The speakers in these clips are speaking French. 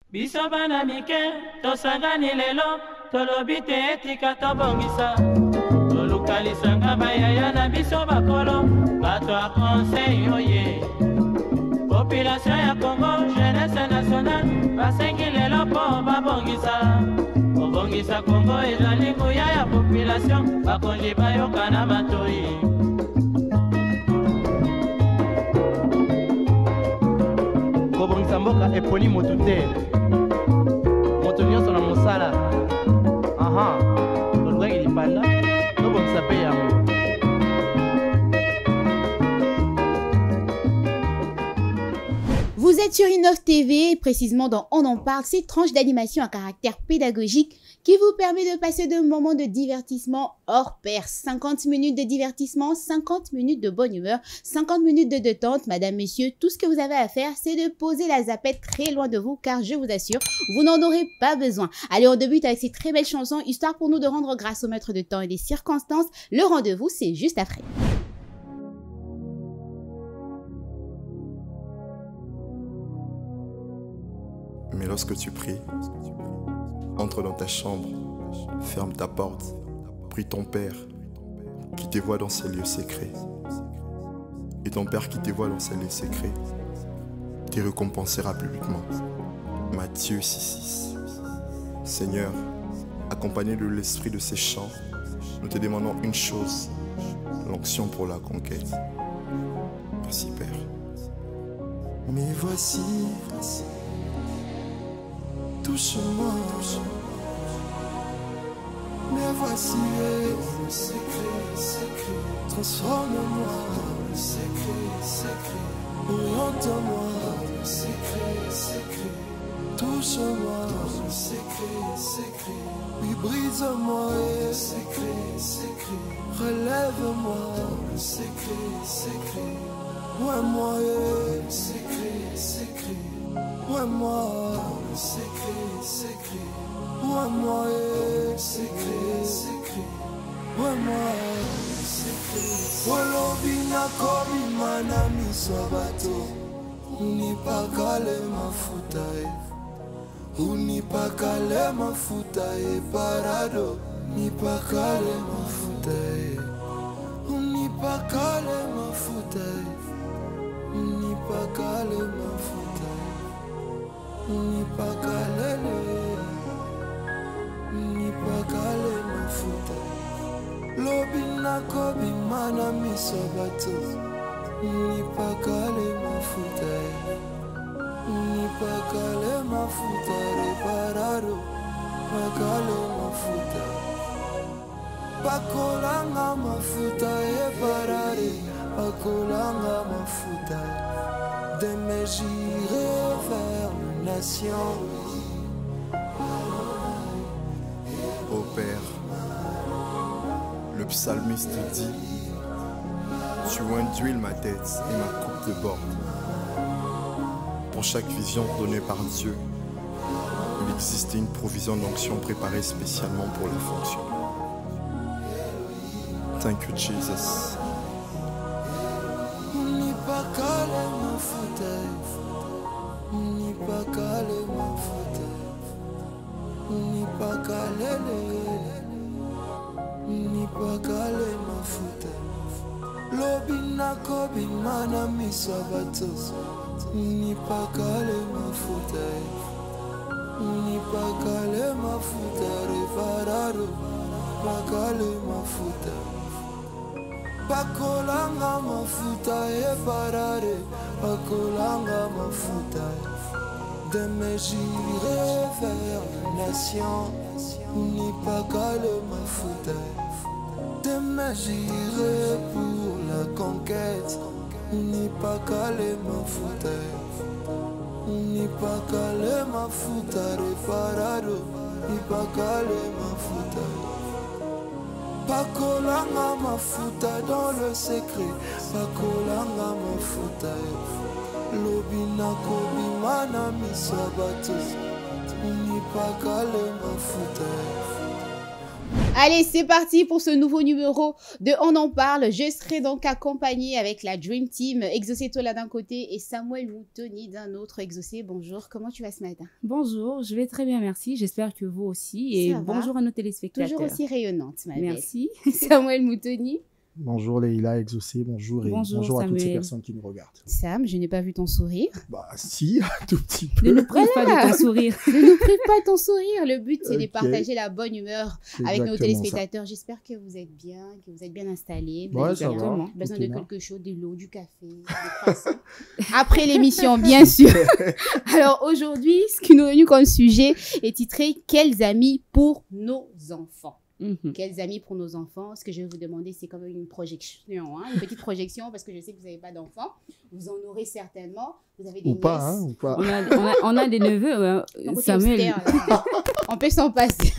Biso bana mike, tosangani lelo, tolobite etika tobongisa. Tolukalisanga bayaya na biso bakolo, bato a conseil oye. Population ya Congo, jeunesse nationale, basengi lelo po babongisa. Obongisa Congo ezali nguya ya population, bakonji bayoka na batoi. Kobongisa mboka eponi motu te. Moto nyonso na mosala. Aha, tolukaki lipanda, tobongisa pe yango. Vous êtes sur Innov TV, précisément dans On en parle, cette tranche d'animation à caractère pédagogique qui vous permet de passer de moments de divertissement hors pair. 50 minutes de divertissement, 50 minutes de bonne humeur, 50 minutes de détente. Madame, messieurs, tout ce que vous avez à faire, c'est de poser la zapette très loin de vous, car je vous assure, vous n'en aurez pas besoin. Allez, on débute avec ces très belles chansons, histoire pour nous de rendre grâce au maître de temps et des circonstances. Le rendez-vous, c'est juste après. Mais lorsque tu pries, entre dans ta chambre, ferme ta porte, prie ton Père qui te voit dans ses lieux secrets. Et ton Père qui te voit dans ses lieux secrets te récompensera publiquement. Matthieu 6,6. Seigneur, accompagné de l'esprit de ces chants, nous te demandons une chose, l'onction pour la conquête. Merci Père. Mais voici, touche-moi, mais voici le secret, transforme-moi, le secret, oriente-moi, le secret, touche-moi, le secret, oui brise-moi, le secret, relève-moi, le secret, ouais moi, le secret, ouais moi, le secret, ouais moi, le secret, ouais moi, le secret. Olobina kobi mana misobato, unipakale mafuta unipakale mafuta parado, unipakale mafuta unipakale mafuta unipakale mafuta unipakalele mafuta lobina kobi mana misobato unipakale mafuta reparado pakale mafuta pakolanga mafuta parare pakolanga mafuta de mes j'irai vers les nations. Ô Père, le psalmiste dit, tu induis ma tête et ma coupe déborde. Pour chaque vision donnée par Dieu, il existait une provision d'onction préparée spécialement pour la fonction. Thank you, Jesus. Unipakale mafuta lobina kobi mana misabato unipakale mafuta reparado pakale mafuta pakolanga mafuta parare pakolanga mafuta de mes j'irai vers les nations unipakale mafuta de mes j'irai pour la conquête unipakale mafuta reparado unipakale mafuta pakolanga mafuta dans le secret pakolanga mafuta lobina kobi mana misabato unipakale mafuta. Allez, c'est parti pour ce nouveau numéro de On en parle. Je serai donc accompagnée avec la Dream Team, Exaucé Tola d'un côté et Samuel Moutoni d'un autre. Exaucé, bonjour, comment tu vas ce matin? Bonjour, je vais très bien, merci. J'espère que vous aussi. Et bonjour à nos téléspectateurs. Toujours aussi rayonnante, ma belle. Merci. Samuel Moutoni. Bonjour Leïla, Exaucé, bonjour et bonjour à toutes ces personnes qui nous regardent. Sam, je n'ai pas vu ton sourire. Bah si, un tout petit peu. Ne nous prive pas de ton sourire. Ne nous prive pas de ton sourire. Le but, c'est de partager la bonne humeur avec nos téléspectateurs. J'espère que vous êtes bien, que vous êtes bien installés. Ouais, ça va. Besoin de quelque chose, de l'eau, du café, des croissants. Après l'émission, bien sûr. Alors aujourd'hui, ce qui nous est venu comme sujet est titré « Quels amis pour nos enfants ?» Quels amis pour nos enfants? Ce que je vais vous demander, c'est quand même une projection, hein, une petite projection, parce que je sais que vous n'avez pas d'enfants. Vous en aurez certainement. Vous avez des nièces. Ou pas. On a des neveux, Samuel. On peut s'en passer.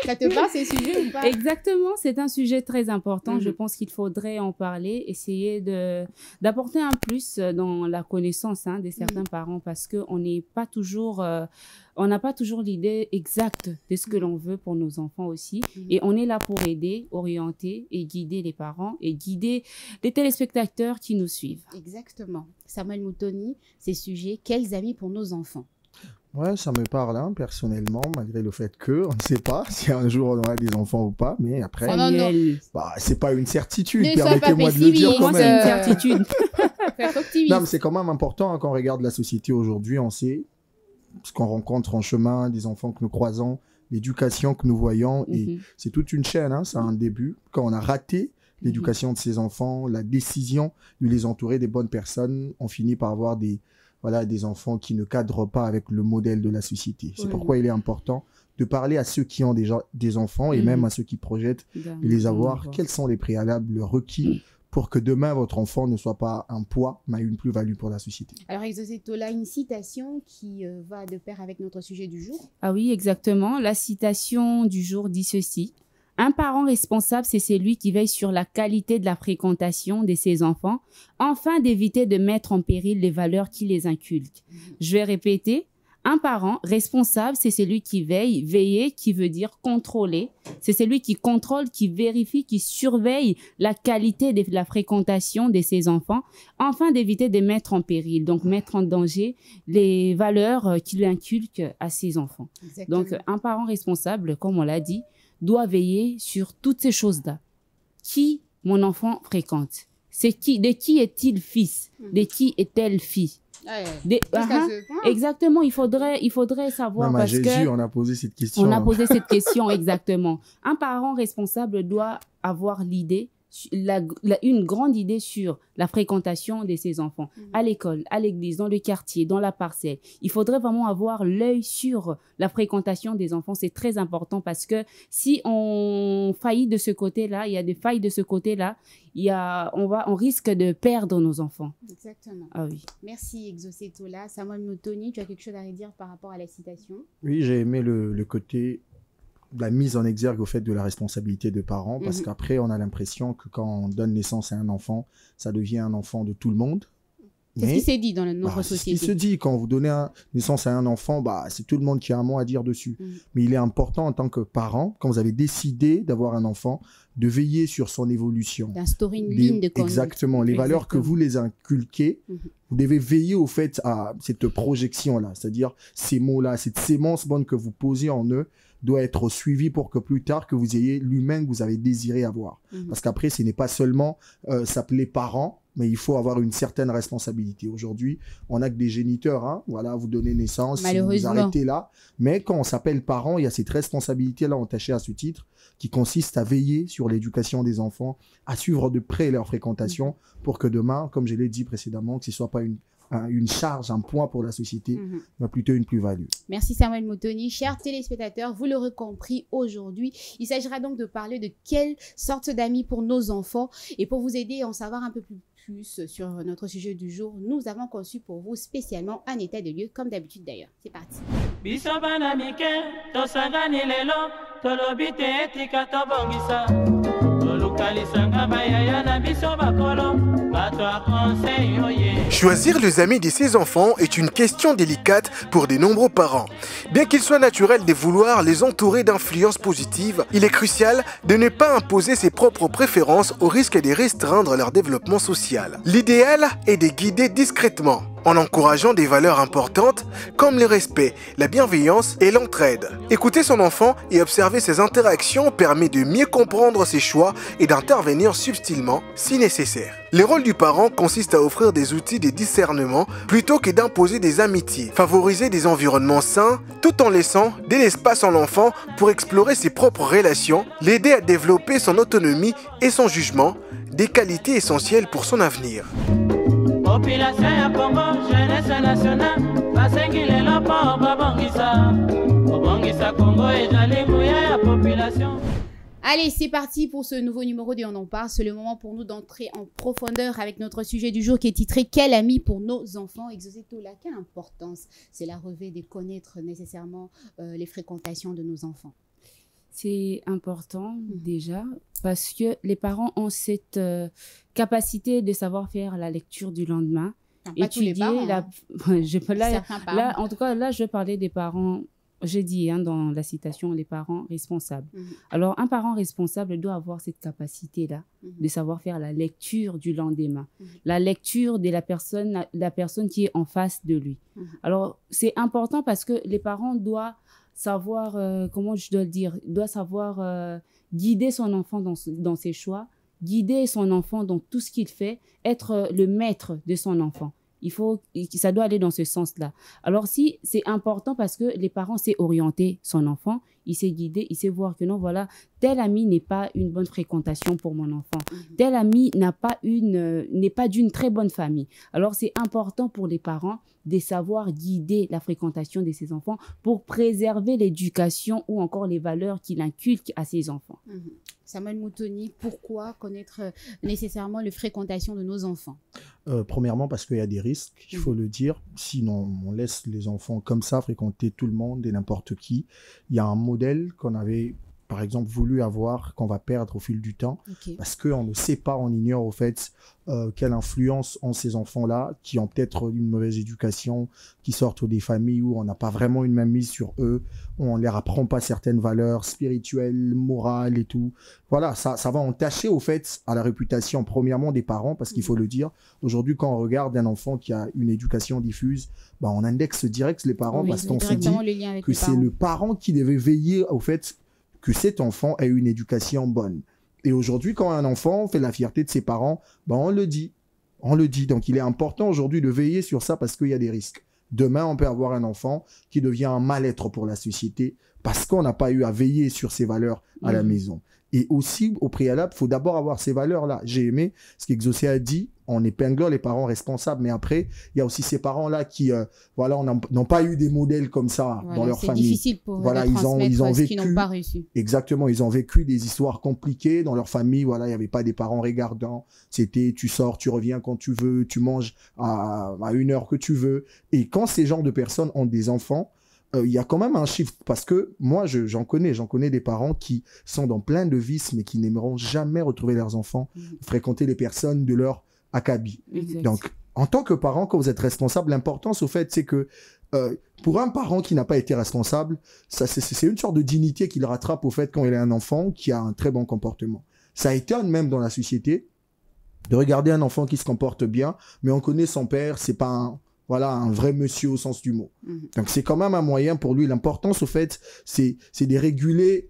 Ça te parle, ces sujets ou pas? Exactement, c'est un sujet très important. Je pense qu'il faudrait en parler, essayer d'apporter un plus dans la connaissance de certains parents, parce qu'on n'est pas toujours... on n'a pas toujours l'idée exacte de ce que l'on veut pour nos enfants aussi. Et on est là pour aider, orienter et guider les parents et guider les téléspectateurs qui nous suivent. Exactement. Samuel Moutoni, ces sujets, quels amis pour nos enfants? Ouais, ça me parle, hein, personnellement, malgré le fait que on ne sait pas si un jour on aura des enfants ou pas, mais après, c'est pas une certitude, permettez-moi de le dire quand même. C'est une certitude. Non, mais c'est quand même important quand on regarde la société aujourd'hui, on sait ce qu'on rencontre en chemin, des enfants que nous croisons, l'éducation que nous voyons, et c'est toute une chaîne, hein, c'est un début. Quand on a raté l'éducation de ses enfants, la décision de les entourer des bonnes personnes, on finit par avoir des enfants qui ne cadrent pas avec le modèle de la société. C'est pourquoi il est important de parler à ceux qui ont déjà des enfants et même à ceux qui projettent de les avoir. Quels sont les préalables requis pour que demain, votre enfant ne soit pas un poids, mais une plus-value pour la société. Alors, Exaucé Tola, une citation qui va de pair avec notre sujet du jour. Ah oui, exactement. La citation du jour dit ceci. Un parent responsable, c'est celui qui veille sur la qualité de la fréquentation de ses enfants, afin d'éviter de mettre en péril les valeurs qui les inculquent. Je vais répéter. Un parent responsable, c'est celui qui veille. Veiller, qui veut dire contrôler. C'est celui qui contrôle, qui vérifie, qui surveille la qualité de la fréquentation de ses enfants, afin d'éviter de mettre en péril, donc mettre en danger les valeurs qu'il inculque à ses enfants. Exactement. Donc, un parent responsable, comme on l'a dit, doit veiller sur toutes ces choses-là. Qui mon enfant fréquente? De qui est-il fils? De qui est-elle fille? Exactement, il faudrait savoir. Même à Jésus, on a posé cette question. On a posé cette question, exactement. Un parent responsable doit avoir l'idée, une grande idée sur la fréquentation de ses enfants, à l'école, à l'église, dans le quartier, dans la parcelle. Il faudrait vraiment avoir l'œil sur la fréquentation des enfants. C'est très important, parce que si on faillit de ce côté-là, il y a des failles de ce côté-là, on risque de perdre nos enfants. Exactement. Ah oui. Merci Exaucé Tola. Samuel Moutoni, tu as quelque chose à redire par rapport à la citation? Oui, j'ai aimé le côté la mise en exergue au fait de la responsabilité des parents, parce qu'après, on a l'impression que quand on donne naissance à un enfant, ça devient un enfant de tout le monde. C'est ce qui s'est dit dans notre société. Ce qui se dit, quand vous donnez naissance à un enfant, c'est tout le monde qui a un mot à dire dessus. Mais il est important en tant que parent, quand vous avez décidé d'avoir un enfant, de veiller sur son évolution. D'instaurer une ligne de conduite. Exactement. Les valeurs que vous les inculquez, vous devez veiller au fait à cette projection-là, c'est-à-dire ces mots-là, cette sémence bonne que vous posez en eux, doit être suivi pour que plus tard que vous ayez l'humain que vous avez désiré avoir. Parce qu'après, ce n'est pas seulement s'appeler parent, mais il faut avoir une certaine responsabilité. Aujourd'hui, on n'a que des géniteurs, hein. Voilà, vous donnez naissance, vous arrêtez là. Mais quand on s'appelle parent, il y a cette responsabilité-là entachée à ce titre, qui consiste à veiller sur l'éducation des enfants, à suivre de près leur fréquentation, pour que demain, comme je l'ai dit précédemment, que ce ne soit pas une charge, un poids pour la société, mais plutôt une plus-value. Merci Samuel Moutoni. Chers téléspectateurs, vous l'aurez compris aujourd'hui, il s'agira donc de parler de quelle sorte d'amis pour nos enfants. Et pour vous aider à en savoir un peu plus sur notre sujet du jour, nous avons conçu pour vous spécialement un état de lieu, comme d'habitude d'ailleurs. C'est parti. Choisir les amis de ses enfants est une question délicate pour de nombreux parents. Bien qu'il soit naturel de vouloir les entourer d'influences positives, il est crucial de ne pas imposer ses propres préférences au risque de restreindre leur développement social. L'idéal est de guider discrètement, en encourageant des valeurs importantes comme le respect, la bienveillance et l'entraide. Écouter son enfant et observer ses interactions permet de mieux comprendre ses choix et d'intervenir subtilement si nécessaire. Le rôle du parent consiste à offrir des outils de discernement plutôt que d'imposer des amitiés, favoriser des environnements sains tout en laissant de l'espace à l'enfant pour explorer ses propres relations, l'aider à développer son autonomie et son jugement, des qualités essentielles pour son avenir. Population ya Congo, jeunesse nationale, basengi lelo po babongisa. Babongisa Congo et ya population. Allez, c'est parti pour ce nouveau numéro de On en parle. C'est le moment pour nous d'entrer en profondeur avec notre sujet du jour qui est titré « Quel ami pour nos enfants ?» Exosetola, quelle importance cela revêt de connaître nécessairement les fréquentations de nos enfants? C'est important déjà parce que les parents ont cette capacité de savoir faire la lecture du lendemain. Pas tous les parents, là, en tout cas, là, je parlais des parents. J'ai dit dans la citation, les parents responsables. Alors, un parent responsable doit avoir cette capacité-là de savoir faire la lecture du lendemain, la lecture de la personne qui est en face de lui. Alors, c'est important parce que les parents doivent savoir, comment je dois le dire, doit savoir guider son enfant dans ses choix, guider son enfant dans tout ce qu'il fait, être le maître de son enfant. Ça doit aller dans ce sens-là. Alors, si c'est important parce que les parents savent orienter son enfant, il sait guider, il sait voir que non, voilà, tel ami n'est pas une bonne fréquentation pour mon enfant. Tel ami n'est pas d'une très bonne famille. Alors, c'est important pour les parents de savoir guider la fréquentation de ses enfants pour préserver l'éducation ou encore les valeurs qu'il inculque à ses enfants. Samuel Moutoni, pourquoi connaître nécessairement les fréquentations de nos enfants? Premièrement, parce qu'il y a des risques, il faut le dire. Sinon, on laisse les enfants comme ça fréquenter tout le monde et n'importe qui. Il y a un modèle qu'on avait, par exemple, voulu avoir, qu'on va perdre au fil du temps, parce qu'on ne sait pas, on ignore au fait quelle influence ont ces enfants-là, qui ont peut-être une mauvaise éducation, qui sortent des familles où on n'a pas vraiment une même mise sur eux, où on ne leur apprend pas certaines valeurs spirituelles, morales et tout. Voilà, ça va entacher au fait à la réputation, premièrement des parents, parce qu'il faut le dire, aujourd'hui quand on regarde un enfant qui a une éducation diffuse, bah, on indexe direct les parents, parce qu'on se dit que c'est le parent qui devait veiller au fait que cet enfant ait une éducation bonne. Et aujourd'hui, quand un enfant fait la fierté de ses parents, ben on le dit. On le dit. Donc, il est important aujourd'hui de veiller sur ça parce qu'il y a des risques. Demain, on peut avoir un enfant qui devient un mal-être pour la société parce qu'on n'a pas eu à veiller sur ses valeurs à la maison. Et aussi, au préalable, il faut d'abord avoir ces valeurs-là. J'ai aimé ce qu'Exaucé a dit, en épinglant les parents responsables, mais après, il y a aussi ces parents-là qui, voilà, n'ont pas eu des modèles comme ça dans leur famille. C'est difficile pour voilà, ils ont vécu, ce qu'ils n'ont pas réussi. Exactement, ils ont vécu des histoires compliquées dans leur famille. Voilà, il n'y avait pas des parents regardants. C'était, tu sors, tu reviens quand tu veux, tu manges à une heure que tu veux. Et quand ces genres de personnes ont des enfants, il y a quand même un chiffre, parce que moi, j'en connais des parents qui sont dans plein de vices, mais qui n'aimeront jamais retrouver leurs enfants, fréquenter les personnes de leur acabit. Donc, en tant que parent, quand vous êtes responsable, l'importance, au fait, c'est que pour un parent qui n'a pas été responsable, c'est une sorte de dignité qu'il rattrape, au fait, quand il a un enfant qui a un très bon comportement. Ça étonne même dans la société de regarder un enfant qui se comporte bien, mais on connaît son père, c'est pas un vrai monsieur au sens du mot. Donc, c'est quand même un moyen pour lui. L'importance, au fait, c'est de réguler,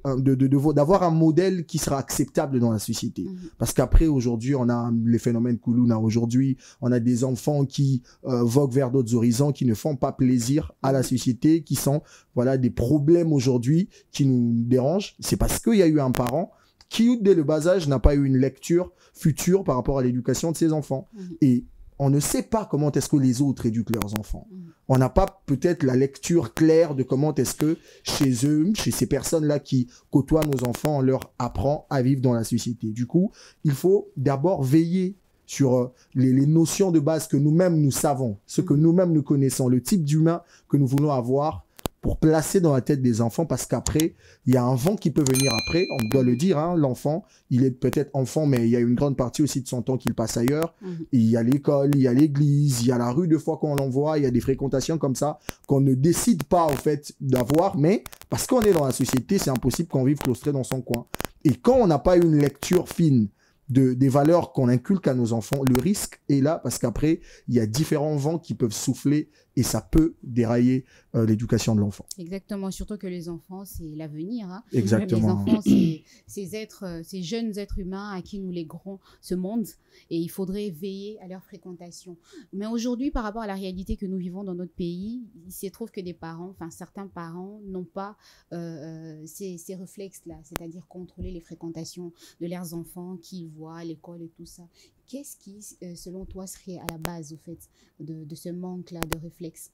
d'avoir un modèle qui sera acceptable dans la société. Parce qu'après, aujourd'hui, on a les phénomènes Koulouna. Aujourd'hui, on a des enfants qui voguent vers d'autres horizons, qui ne font pas plaisir à la société, qui sont, voilà, des problèmes aujourd'hui qui nous dérangent. C'est parce qu'il y a eu un parent qui, dès le bas âge, n'a pas eu une lecture future par rapport à l'éducation de ses enfants. Et on ne sait pas comment est-ce que les autres éduquent leurs enfants. On n'a pas peut-être la lecture claire de comment est-ce que chez eux, chez ces personnes-là qui côtoient nos enfants, on leur apprend à vivre dans la société. Du coup, il faut d'abord veiller sur les notions de base que nous-mêmes nous savons, ce que nous-mêmes nous connaissons, le type d'humain que nous voulons avoir pour placer dans la tête des enfants, parce qu'après, il y a un vent qui peut venir après, on doit le dire, hein, l'enfant, il est peut-être enfant, mais il y a une grande partie aussi de son temps qu'il passe ailleurs. Il y a l'école, il y a l'église, il y a la rue de fois qu'on l'envoie, il y a des fréquentations comme ça qu'on ne décide pas, en fait, d'avoir, mais parce qu'on est dans la société, c'est impossible qu'on vive claustré dans son coin. Et quand on n'a pas une lecture fine des valeurs qu'on inculque à nos enfants, le risque est là parce qu'après, il y a différents vents qui peuvent souffler et ça peut dérailler l'éducation de l'enfant. Exactement, surtout que les enfants, c'est l'avenir. Hein. Exactement. Les enfants, c'est ces jeunes êtres humains à qui nous léguerons ce monde et il faudrait veiller à leur fréquentation. Mais aujourd'hui, par rapport à la réalité que nous vivons dans notre pays, il se trouve que certains parents n'ont pas ces réflexes-là, c'est-à-dire contrôler les fréquentations de leurs enfants qu'ils voient à l'école et tout ça. Qu'est-ce qui, selon toi, serait à la base, au fait, de ce manque-là de réflexe?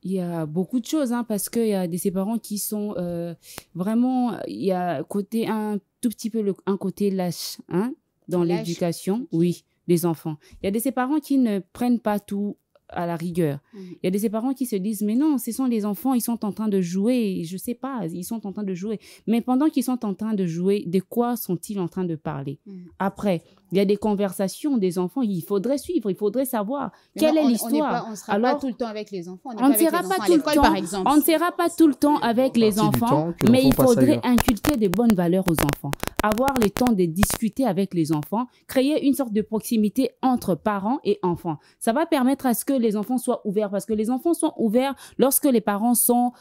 Il y a beaucoup de choses, hein, parce qu'il y a ces parents qui sont vraiment... Il y a un tout petit peu un côté lâche, hein, dans l'éducation, oui, des enfants. Il y a ces parents qui ne prennent pas tout à la rigueur. Il y a ces parents qui se disent, mais non, ce sont les enfants, ils sont en train de jouer, je sais pas, ils sont en train de jouer. Mais pendant qu'ils sont en train de jouer, de quoi sont-ils en train de parler? Après, il y a des conversations des enfants, il faudrait suivre, il faudrait savoir quelle est l'histoire. On ne sera pas tout le temps avec les enfants. On ne sera pas tout le temps, par exemple. On ne sera pas tout le temps avec les enfants, mais il faudrait inculquer de bonnes valeurs aux enfants. Avoir le temps de discuter avec les enfants, créer une sorte de proximité entre parents et enfants. Ça va permettre à ce que les enfants soient ouverts, parce que les enfants sont ouverts lorsque les parents sont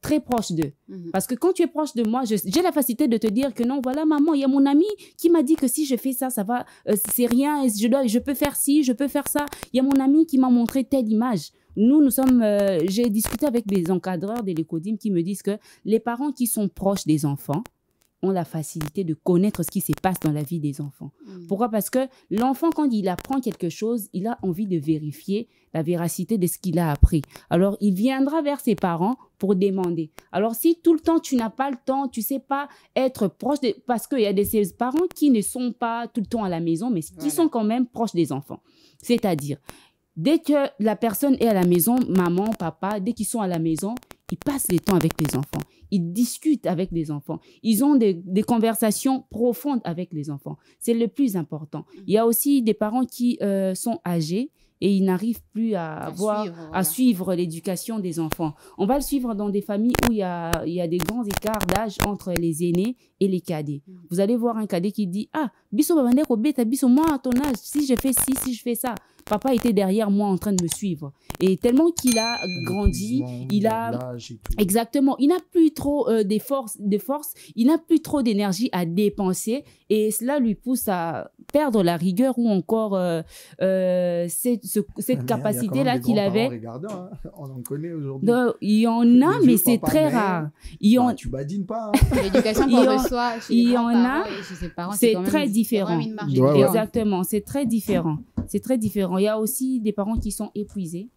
très proches d'eux. Parce que quand tu es proche de moi, j'ai la facilité de te dire que non, voilà maman, il y a mon ami qui m'a dit que si je fais ça, ça va, c'est rien, je peux faire ci, je peux faire ça. Il y a mon ami qui m'a montré telle image. J'ai discuté avec des encadreurs de l'Ecodim qui me disent que les parents qui sont proches des enfants ont la facilité de connaître ce qui se passe dans la vie des enfants. Pourquoi? Parce que l'enfant, quand il apprend quelque chose, il a envie de vérifier la véracité de ce qu'il a appris. Alors, il viendra vers ses parents pour demander. Alors, si tout le temps, tu n'as pas le temps, tu ne sais pas être proche parce qu'il y a ces parents qui ne sont pas tout le temps à la maison, mais qui sont quand même proches des enfants. C'est-à-dire, dès que la personne est à la maison, maman, papa, dès qu'ils sont à la maison, ils passent le temps avec les enfants. Ils discutent avec les enfants. Ils ont des conversations profondes avec les enfants. C'est le plus important. Il y a aussi des parents qui sont âgés et ils n'arrivent plus à suivre l'éducation des enfants. On va le suivre dans des familles où il y a des grands écarts d'âge entre les aînés et les cadets. Vous allez voir un cadet qui dit « Ah, biso babande ko beta, biso moi à ton âge, si je fais ci, si je fais ça. » Papa était derrière moi en train de me suivre. Et tellement qu'il a grandi, il a... Exactement. Il n'a plus trop de force, il n'a plus trop d'énergie à dépenser et cela lui pousse à perdre la rigueur ou encore cette capacité-là qu'il avait. Hein. On en connaît aujourd'hui. Il y en a, mais c'est très rare. Tu badines pas. Hein. L'éducation qu'on reçoit chez les parents et chez ses parents, c'est très différent. Exactement, c'est très différent. C'est très différent. Il y a aussi des parents qui sont épuisés.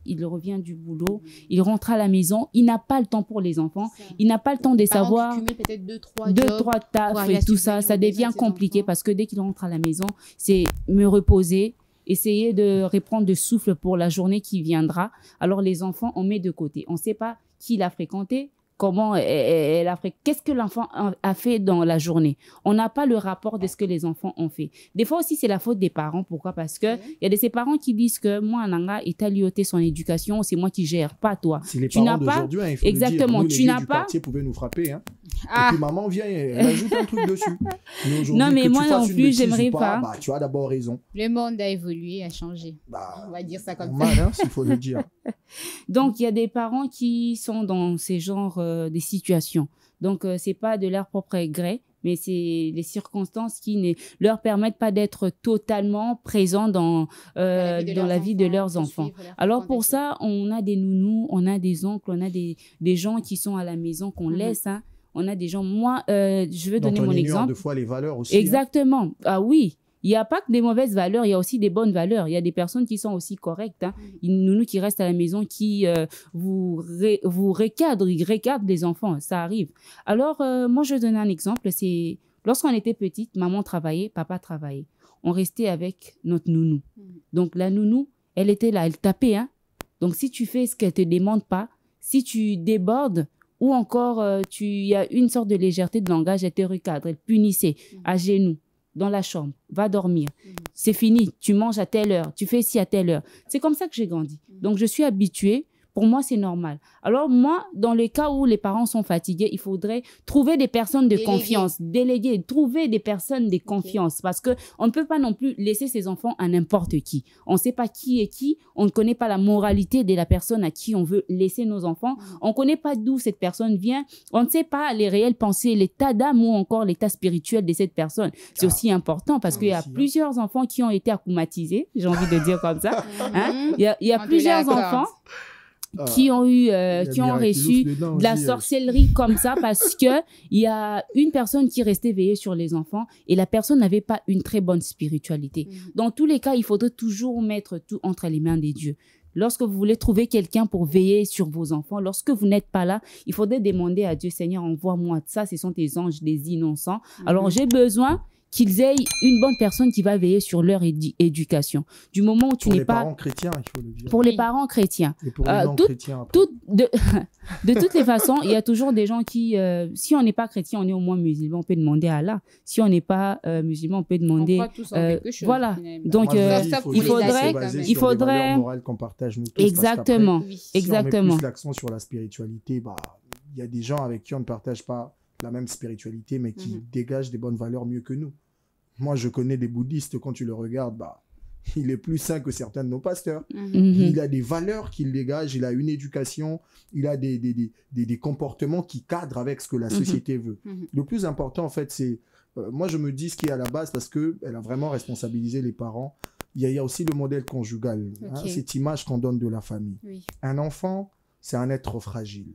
Il revient du boulot, il rentre à la maison, il n'a pas le temps pour les enfants, il n'a pas le temps de savoir peut-être deux, trois tafs et tout ça, ça devient compliqué parce que dès qu'il rentre à la maison, c'est me reposer, essayer de reprendre de souffle pour la journée qui viendra. Alors les enfants, on met de côté. On ne sait pas qui l'a fréquenté, comment elle a fait, qu'est-ce que l'enfant a fait dans la journée. On n'a pas le rapport de ce que les enfants ont fait. Des fois aussi, c'est la faute des parents. Pourquoi? Parce que il y a de ces parents qui disent que moi, Nanga, il t'a lioté son éducation, c'est moi qui gère, pas toi. C'est les parents d'aujourd'hui, hein, il faut exactement, le dire. Nous, tu n'as pas. Quartier pouvait nous frapper, hein. Et puis maman vient, elle ajoute un truc dessus. Non, mais moi non plus, j'aimerais pas. Bah, tu as d'abord raison. Le monde a évolué, a changé. On va dire ça comme ça. Hein, s'il faut le dire. Donc, il y a des parents qui sont dans ces genres de situations. Donc, c'est pas de leur propre gré, mais c'est les circonstances qui ne leur permettent pas d'être totalement présents dans la vie de leurs enfants. Alors, pour ça, on a des nounous, on a des oncles, on a des gens qui sont à la maison qu'on laisse, hein. On a des gens... Moi, je veux donner mon exemple. De fois les valeurs aussi. Exactement. Hein. Ah oui. Il n'y a pas que des mauvaises valeurs, il y a aussi des bonnes valeurs. Il y a des personnes qui sont aussi correctes. Hein. Une nounou qui reste à la maison, qui vous recadre, il recadre les enfants. Ça arrive. Alors, moi, je donne un exemple. C'est lorsqu'on était petite, maman travaillait, papa travaillait. On restait avec notre nounou. Donc, la nounou, elle était là, elle tapait. Hein. Donc, si tu fais ce qu'elle ne te demande pas, si tu débordes ou encore il y a une sorte de légèreté de langage, elle te recadre, elle punissait à genoux dans la chambre, va dormir. C'est fini, tu manges à telle heure, tu fais ci à telle heure. C'est comme ça que j'ai grandi. Donc, je suis habituée. Pour moi, c'est normal. Alors moi, dans le cas où les parents sont fatigués, il faudrait trouver des personnes de confiance, déléguer, trouver des personnes de confiance parce qu'on ne peut pas non plus laisser ses enfants à n'importe qui. On ne sait pas qui est qui, on ne connaît pas la moralité de la personne à qui on veut laisser nos enfants, on ne connaît pas d'où cette personne vient, on ne sait pas les réelles pensées, l'état d'âme ou encore l'état spirituel de cette personne. C'est aussi important parce qu'il y a plusieurs enfants qui ont été akumatisés, j'ai envie de dire comme ça. Hein? Il y a plusieurs enfants qui ont reçu de la sorcellerie comme ça parce que il y a une personne qui restait veillée sur les enfants et la personne n'avait pas une très bonne spiritualité. Dans tous les cas, il faudrait toujours mettre tout entre les mains des dieux. Lorsque vous voulez trouver quelqu'un pour veiller sur vos enfants, lorsque vous n'êtes pas là, il faudrait demander à Dieu, Seigneur, envoie-moi ça, ce sont tes anges, des innocents. Alors, j'ai besoin qu'ils aient une bonne personne qui va veiller sur leur éducation. Du moment où tu n'es pas... Pour les parents chrétiens, il faut le dire. Pour les parents chrétiens. Et pour les non-chrétiens après. De toutes les façons, il y a toujours des gens qui... si on n'est pas chrétien, on est au moins musulman, on peut demander à Allah. Si on n'est pas musulman, on peut demander... On croit tous en quelque chose, voilà. finalement. Donc, il faudrait... morales qu'on partage nous tous. Exactement. Si on met plus l'accent sur la spiritualité, il y a des gens avec qui on ne partage pas la même spiritualité, mais qui dégagent des bonnes valeurs mieux que nous. Moi, je connais des bouddhistes, quand tu le regardes, il est plus sain que certains de nos pasteurs. Il a des valeurs qu'il dégage, il a une éducation, il a des comportements qui cadrent avec ce que la société veut. Le plus important, en fait, c'est... moi, je me dis ce qui est à la base, parce qu'elle a vraiment responsabilisé les parents. Il y a aussi le modèle conjugal, cette image qu'on donne de la famille. Un enfant, c'est un être fragile,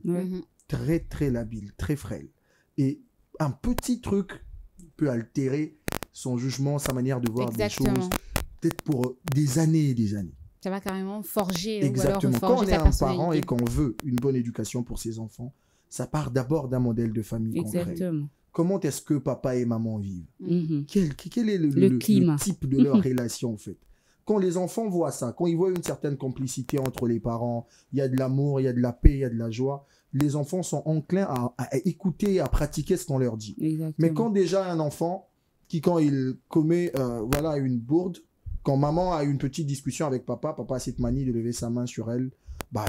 très, très labile, très frêle. Et un petit truc peut altérer son jugement, sa manière de voir des choses, peut-être pour des années et des années. Ça va carrément forger. Exactement. Quand on est un parent et qu'on veut une bonne éducation pour ses enfants, ça part d'abord d'un modèle de famille concret. Comment est-ce que papa et maman vivent? Quel est le type de leur relation, en fait? Quand les enfants voient ça, quand ils voient une certaine complicité entre les parents, il y a de l'amour, il y a de la paix, il y a de la joie, les enfants sont enclins à écouter, à pratiquer ce qu'on leur dit. Mais quand déjà un enfant, quand il commet une bourde, quand maman a une petite discussion avec papa, papa a cette manie de lever sa main sur elle,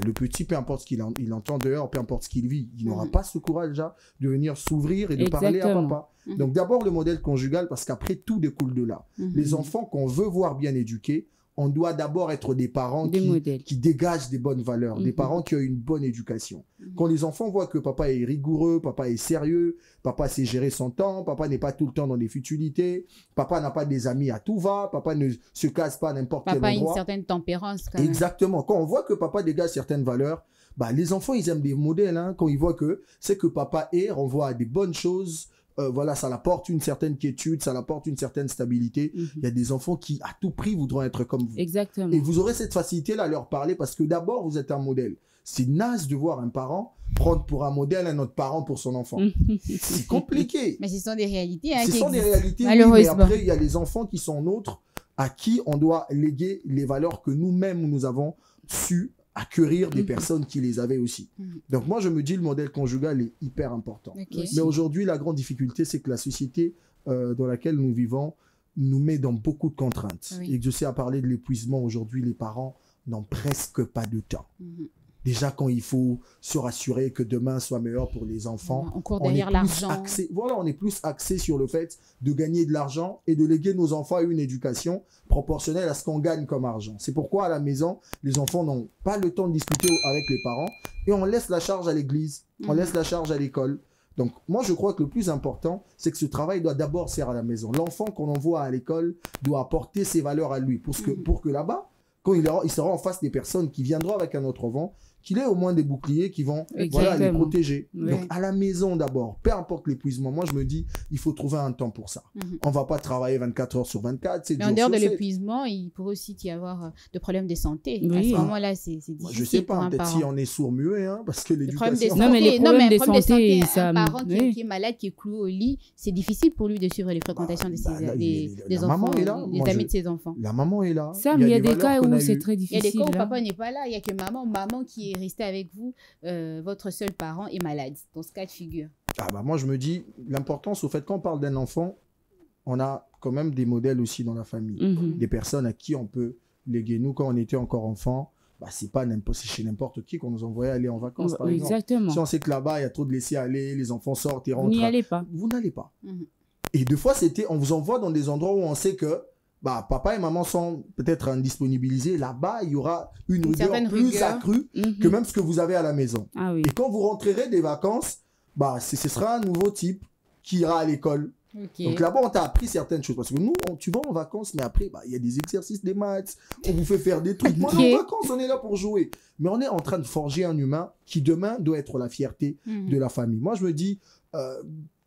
le petit, peu importe ce qu'il entend dehors, peu importe ce qu'il vit, il n'aura pas ce courage déjà de venir s'ouvrir et de parler à papa. Donc d'abord le modèle conjugal, parce qu'après tout découle de là. Les enfants qu'on veut voir bien éduqués, on doit d'abord être des parents qui dégagent des bonnes valeurs, des parents qui ont une bonne éducation. Quand les enfants voient que papa est rigoureux, papa est sérieux, papa sait gérer son temps, papa n'est pas tout le temps dans des futilités, papa n'a pas des amis à tout va, papa ne se casse pas à n'importe quel endroit. Papa a une certaine tempérance quand même. Exactement. Quand on voit que papa dégage certaines valeurs, les enfants, ils aiment des modèles. Quand ils voient que c'est que papa renvoie à des bonnes choses, ça apporte une certaine quiétude, ça apporte une certaine stabilité. Il y a des enfants qui, à tout prix, voudront être comme vous. Exactement. Et vous aurez cette facilité-là à leur parler parce que d'abord, vous êtes un modèle. C'est naze de voir un parent prendre pour un modèle un autre parent pour son enfant. C'est compliqué. Mais ce sont des réalités. Ce sont des réalités, malheureusement. Oui, mais après, il y a les enfants qui sont nôtres, à qui on doit léguer les valeurs que nous-mêmes, nous avons su acquérir des personnes qui les avaient aussi. Donc moi, je me dis le modèle conjugal est hyper important. Mais aujourd'hui, la grande difficulté, c'est que la société dans laquelle nous vivons nous met dans beaucoup de contraintes. Et que je sais à parler de l'épuisement, aujourd'hui, les parents n'ont presque pas de temps. Déjà, quand il faut se rassurer que demain soit meilleur pour les enfants, on court derrière l'argent. On est plus axé sur le fait de gagner de l'argent et de léguer nos enfants à une éducation proportionnelle à ce qu'on gagne comme argent. C'est pourquoi à la maison, les enfants n'ont pas le temps de discuter avec les parents et on laisse la charge à l'église, on laisse la charge à l'école. Donc, moi, je crois que le plus important, c'est que ce travail doit d'abord se faire à la maison. L'enfant qu'on envoie à l'école doit apporter ses valeurs à lui pour que là-bas, quand il sera en face des personnes qui viendront avec un autre vent, qu'il ait au moins des boucliers qui vont voilà, les protéger. Oui. Donc, à la maison d'abord, peu importe l'épuisement, moi, je me dis, il faut trouver un temps pour ça. On ne va pas travailler 24 heures sur 24. Mais en dehors de l'épuisement, il pourrait aussi y avoir de problèmes de santé. Oui. À ce moment-là, c'est difficile. Moi, je ne sais pas, peut-être si on est sourd-muet, hein, parce que l'éducation... Non, mais les problèmes de santé, ça... Un parent qui est malade, qui est cloué au lit, c'est difficile pour lui de suivre les fréquentations des enfants, des amis de ses enfants. La maman est là. Ça, mais il y a des cas où c'est très difficile. Il y a des cas où papa n'est pas là, il n'y a que maman qui est restée avec vous, votre seul parent est malade, dans ce cas de figure. Ah bah moi, je me dis, l'importance, au fait, quand on parle d'un enfant, on a quand même des modèles aussi dans la famille. Des personnes à qui on peut léguer. Nous, quand on était encore enfant, bah, c'est chez n'importe qui qu'on nous envoyait aller en vacances, par exemple. Exactement. Si on sait que là-bas, il y a trop de laisser aller, les enfants sortent et rentrent. Vous n'y allez pas. Vous n'allez pas. Et deux fois, on vous envoie dans des endroits où on sait que bah, papa et maman sont peut-être indisponibilisés. Là-bas, il y aura une rigueur plus accrue que même ce que vous avez à la maison. Ah, oui. Et quand vous rentrerez des vacances, bah, ce sera un nouveau type qui ira à l'école. Donc là-bas, on t'a appris certaines choses. Parce que nous, tu vas en vacances, mais après, bah, y a des exercices, des maths, on vous fait faire des trucs. Moi, en vacances, on est là pour jouer. Mais on est en train de forger un humain qui, demain, doit être la fierté de la famille. Moi, je me dis,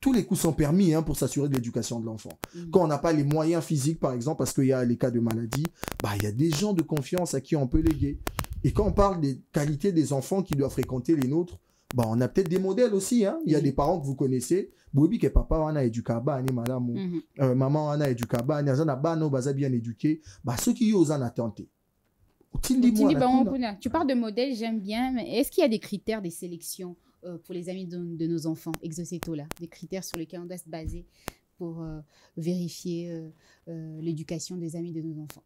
tous les coups sont permis pour s'assurer de l'éducation de l'enfant. Quand on n'a pas les moyens physiques, par exemple, parce qu'il y a les cas de maladie, bah, y a des gens de confiance à qui on peut léguer. Et quand on parle des qualités des enfants qui doivent fréquenter les nôtres, bah, on a peut-être des modèles aussi. Il y a des parents que vous connaissez. Bobi que papa wana éducaba ni madame maman wana éducaba ni azana bano baza bien éduqué. Bah ceux qui osent en attendre. Tu parles de modèles, j'aime bien, mais est-ce qu'il y a des critères de sélection pour les amis de nos enfants, Exoceto là, des critères sur lesquels on doit se baser pour vérifier l'éducation des amis de nos enfants?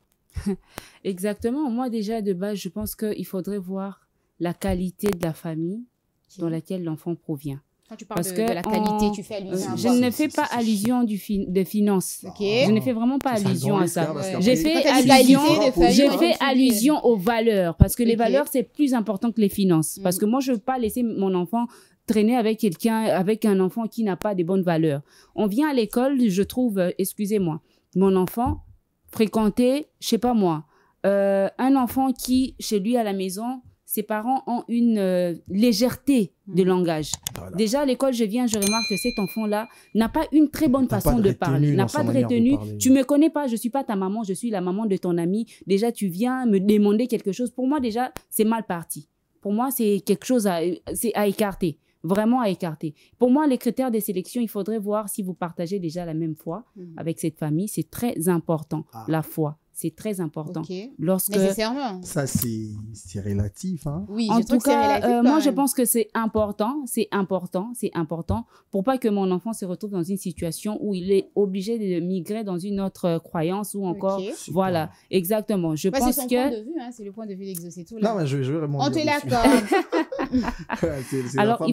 Exactement. Moi déjà de base, je pense qu'il faudrait voir la qualité de la famille dans laquelle l'enfant provient. Quand tu parles de la qualité, tu fais allusion à je ne fais pas allusion de finances. Je ne fais vraiment pas allusion à ça. J'ai fait allusion aux valeurs. Parce que les valeurs, c'est plus important que les finances. Parce que moi, je ne veux pas laisser mon enfant traîner avec un enfant qui n'a pas de bonnes valeurs. On vient à l'école, je trouve, excusez-moi, mon enfant fréquenter, je ne sais pas moi, un enfant qui, chez lui à la maison, ses parents ont une légèreté de langage. Voilà. Déjà, à l'école, je remarque que cet enfant-là n'a pas une très bonne façon de parler, n'a pas de retenue. Tu ne me connais pas, je ne suis pas ta maman, je suis la maman de ton ami. Déjà, tu viens me demander quelque chose. Pour moi, déjà, c'est mal parti. Pour moi, c'est quelque chose à écarter, vraiment à écarter. Pour moi, les critères de sélection, il faudrait voir si vous partagez déjà la même foi avec cette famille. C'est très important, la foi. C'est très important. Nécessairement. Ça, c'est relatif. Oui, en tout cas, moi, je pense que c'est important. Pour pas que mon enfant se retrouve dans une situation où il est obligé de migrer dans une autre croyance ou encore... Voilà, exactement. Je pense c'est son que... point de vue, c'est le point de vue d'Exoceto. Non, mais je vais vraiment... On te l'accorde. Alors,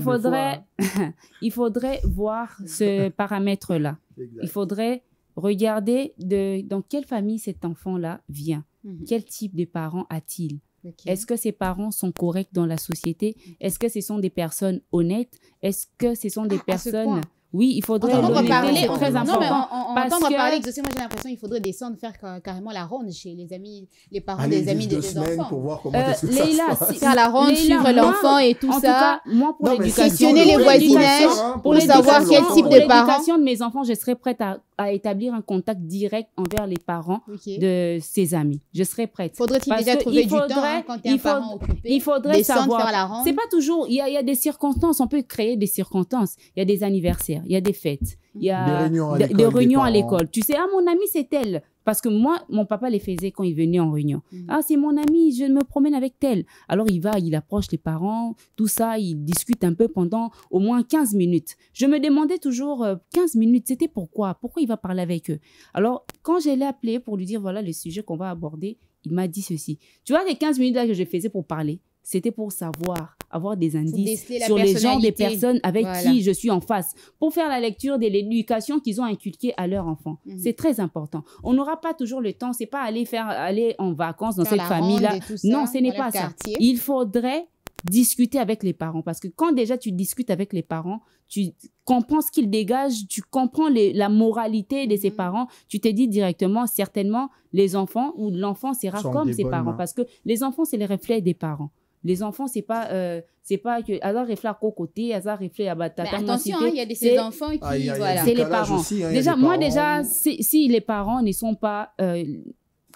il faudrait voir ce paramètre-là. Il faudrait... Regardez dans quelle famille cet enfant-là vient. Quel type de parents a-t-il? Est-ce que ses parents sont corrects dans la société? Est-ce que ce sont des personnes honnêtes? Est-ce que ce sont des personnes... Oui, il faudrait parler. C'est très important. Entendre parler, moi j'ai l'impression qu'il faudrait descendre, faire carrément la ronde chez les amis, les parents des amis des enfants. Pour voir comment ça se passe. Faire la ronde, suivre l'enfant et tout ça. En tout cas, moi pour l'éducation, questionner les voisinages, pour savoir quel type de parents. Pour l'éducation de mes enfants, je serais prête à établir un contact direct envers les parents de ses amis. Je serais prête. Faudrait-il déjà trouver du temps quand tu es un parent occupé? Il faudrait savoir. Faire la ronde. C'est pas toujours. Il y a des circonstances. On peut créer des circonstances. Il y a des anniversaires. Il y a des fêtes. Il y a des réunions à l'école. Tu sais, mon ami, c'est tel. Parce que moi, mon papa les faisait quand il venait en réunion. C'est mon ami, je me promène avec tel. Alors, il approche les parents, tout ça, il discute un peu pendant au moins 15 minutes. Je me demandais toujours, 15 minutes, c'était pourquoi? Pourquoi il va parler avec eux? Alors, quand je l'ai appelé pour lui dire, voilà le sujet qu'on va aborder, il m'a dit ceci. Tu vois, les 15 minutes là que je faisais pour parler, c'était pour savoir, avoir des indices sur les genres des personnes avec qui je suis en face, pour faire la lecture de l'éducation qu'ils ont inculquée à leur enfant. C'est très important. On n'aura pas toujours le temps, c'est pas aller en vacances dans cette famille-là. Non, ce n'est pas ça. Il faudrait discuter avec les parents, parce que quand déjà tu discutes avec les parents, tu comprends ce qu'ils dégagent, tu comprends la moralité de ses parents, tu te dis directement, certainement, les enfants ou l'enfant sera comme ses parents, parce que les enfants, c'est les reflets des parents. Les enfants, c'est pas que Azar réfléchit à côté, Azar réfléchit à batata. Mais attention, il y a ces enfants qui, voilà. C'est les parents. Aussi, hein, Déjà, moi, si les parents ne sont pas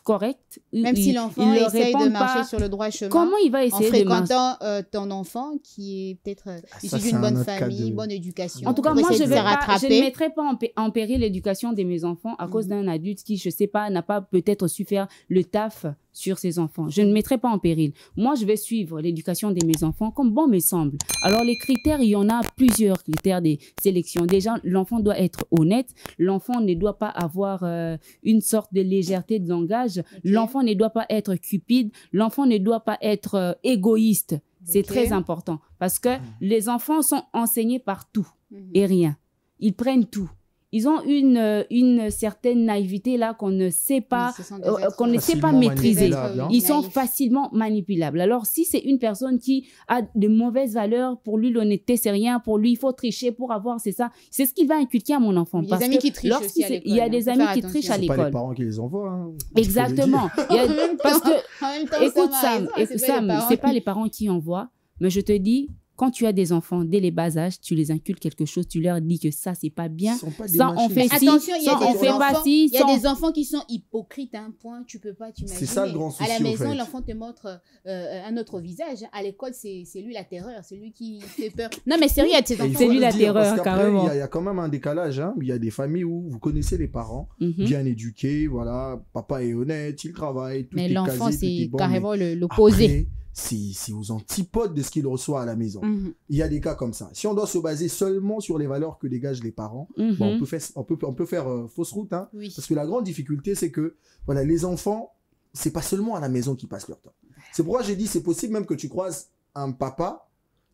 corrects, même si l'enfant essaye de marcher sur le droit chemin, comment il va essayer de marcher en fréquentant ton enfant qui est peut-être issu d'une bonne famille, bonne éducation. En tout cas, moi, je ne mettrai pas en péril l'éducation de mes enfants à cause d'un adulte qui, je sais pas, n'a pas peut-être su faire le taf sur ses enfants. Je ne mettrai pas en péril. Moi, je vais suivre l'éducation de mes enfants comme bon me semble. Alors, les critères, il y en a plusieurs critères de sélection. Déjà, l'enfant doit être honnête. L'enfant ne doit pas avoir une sorte de légèreté de langage. Okay. L'enfant ne doit pas être cupide. L'enfant ne doit pas être égoïste. C'est très important parce que les enfants sont enseignés par tout et rien. Ils prennent tout. Ils ont une certaine naïveté là qu'on ne sait pas, maîtriser. Ils sont facilement manipulables. Alors, si c'est une personne qui a de mauvaises valeurs, pour lui, l'honnêteté, c'est rien. Pour lui, il faut tricher pour avoir, c'est ça. C'est ce qu'il va inculquer à mon enfant. Parce amis qui trichent aussi à l'école. Il y a des amis qui trichent à l'école. C'est pas les parents qui les envoient. Hein, exactement. Parce que, écoute Sam, c'est pas les parents qui envoient, mais je te dis, quand tu as des enfants, dès les bas âges, tu les inculques quelque chose, tu leur dis que ça, c'est pas bien. Ça, on fait ci, attention, il y a des enfants qui sont hypocrites à un point, tu peux pas t'imaginer. C'est ça le grand souci, à la maison, l'enfant te montre un autre visage. À l'école, c'est lui la terreur, c'est lui qui fait peur. Non, mais sérieux, il y a de ces enfants. C'est lui la terreur, carrément. Il y a quand même un décalage. Hein. Il y a des familles où vous connaissez les parents, bien éduqués, voilà, papa est honnête, il travaille, tout est casé, mais l'enfant, c'est carrément l'opposé. C'est aux antipodes de ce qu'il reçoit à la maison. Il y a des cas comme ça. Si on doit se baser seulement sur les valeurs que dégagent les parents, bon, on peut faire fausse route. Hein, parce que la grande difficulté, c'est que voilà, les enfants, c'est pas seulement à la maison qu'ils passent leur temps. C'est pourquoi j'ai dit, c'est possible même que tu croises un papa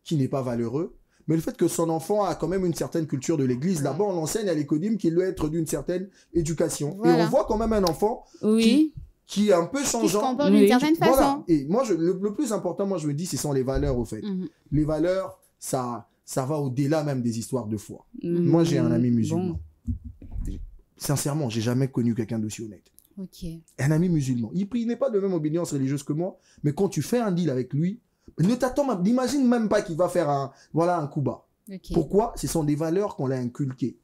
qui n'est pas valeureux, mais le fait que son enfant a quand même une certaine culture de l'église, là-bas, on enseigne à l'écodime qu'il doit être d'une certaine éducation. Voilà. Et on voit quand même un enfant qui est un peu changeant. Qui se comporte d'une certaine façon. Voilà. Et moi, le plus important, moi, je me dis, ce sont les valeurs, au fait. Les valeurs, ça va au-delà même des histoires de foi. Moi, j'ai un ami musulman. Sincèrement, j'ai jamais connu quelqu'un d'aussi honnête. Un ami musulman. Il n'est pas de même obédience religieuse que moi, mais quand tu fais un deal avec lui, n'imagine même pas qu'il va faire un coup bas. Pourquoi? Ce sont des valeurs qu'on l'a inculquées.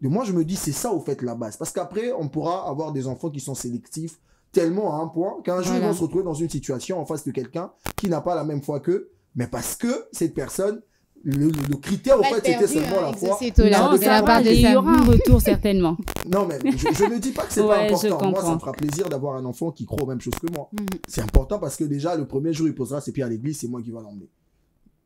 Et moi, je me dis, c'est ça, au fait, la base. Parce qu'après, on pourra avoir des enfants qui sont sélectifs tellement à un point qu'un jour, ils vont se retrouver dans une situation en face de quelqu'un qui n'a pas la même foi qu'eux, mais parce que cette personne, le critère, au fait, c'était seulement la foi. Il y aura un retour, certainement. Non, mais je ne dis pas que c'est pas important. Moi, ça me fera plaisir d'avoir un enfant qui croit aux mêmes choses que moi. C'est important parce que déjà, le premier jour, il posera ses pieds à l'église, c'est moi qui va l'emmener.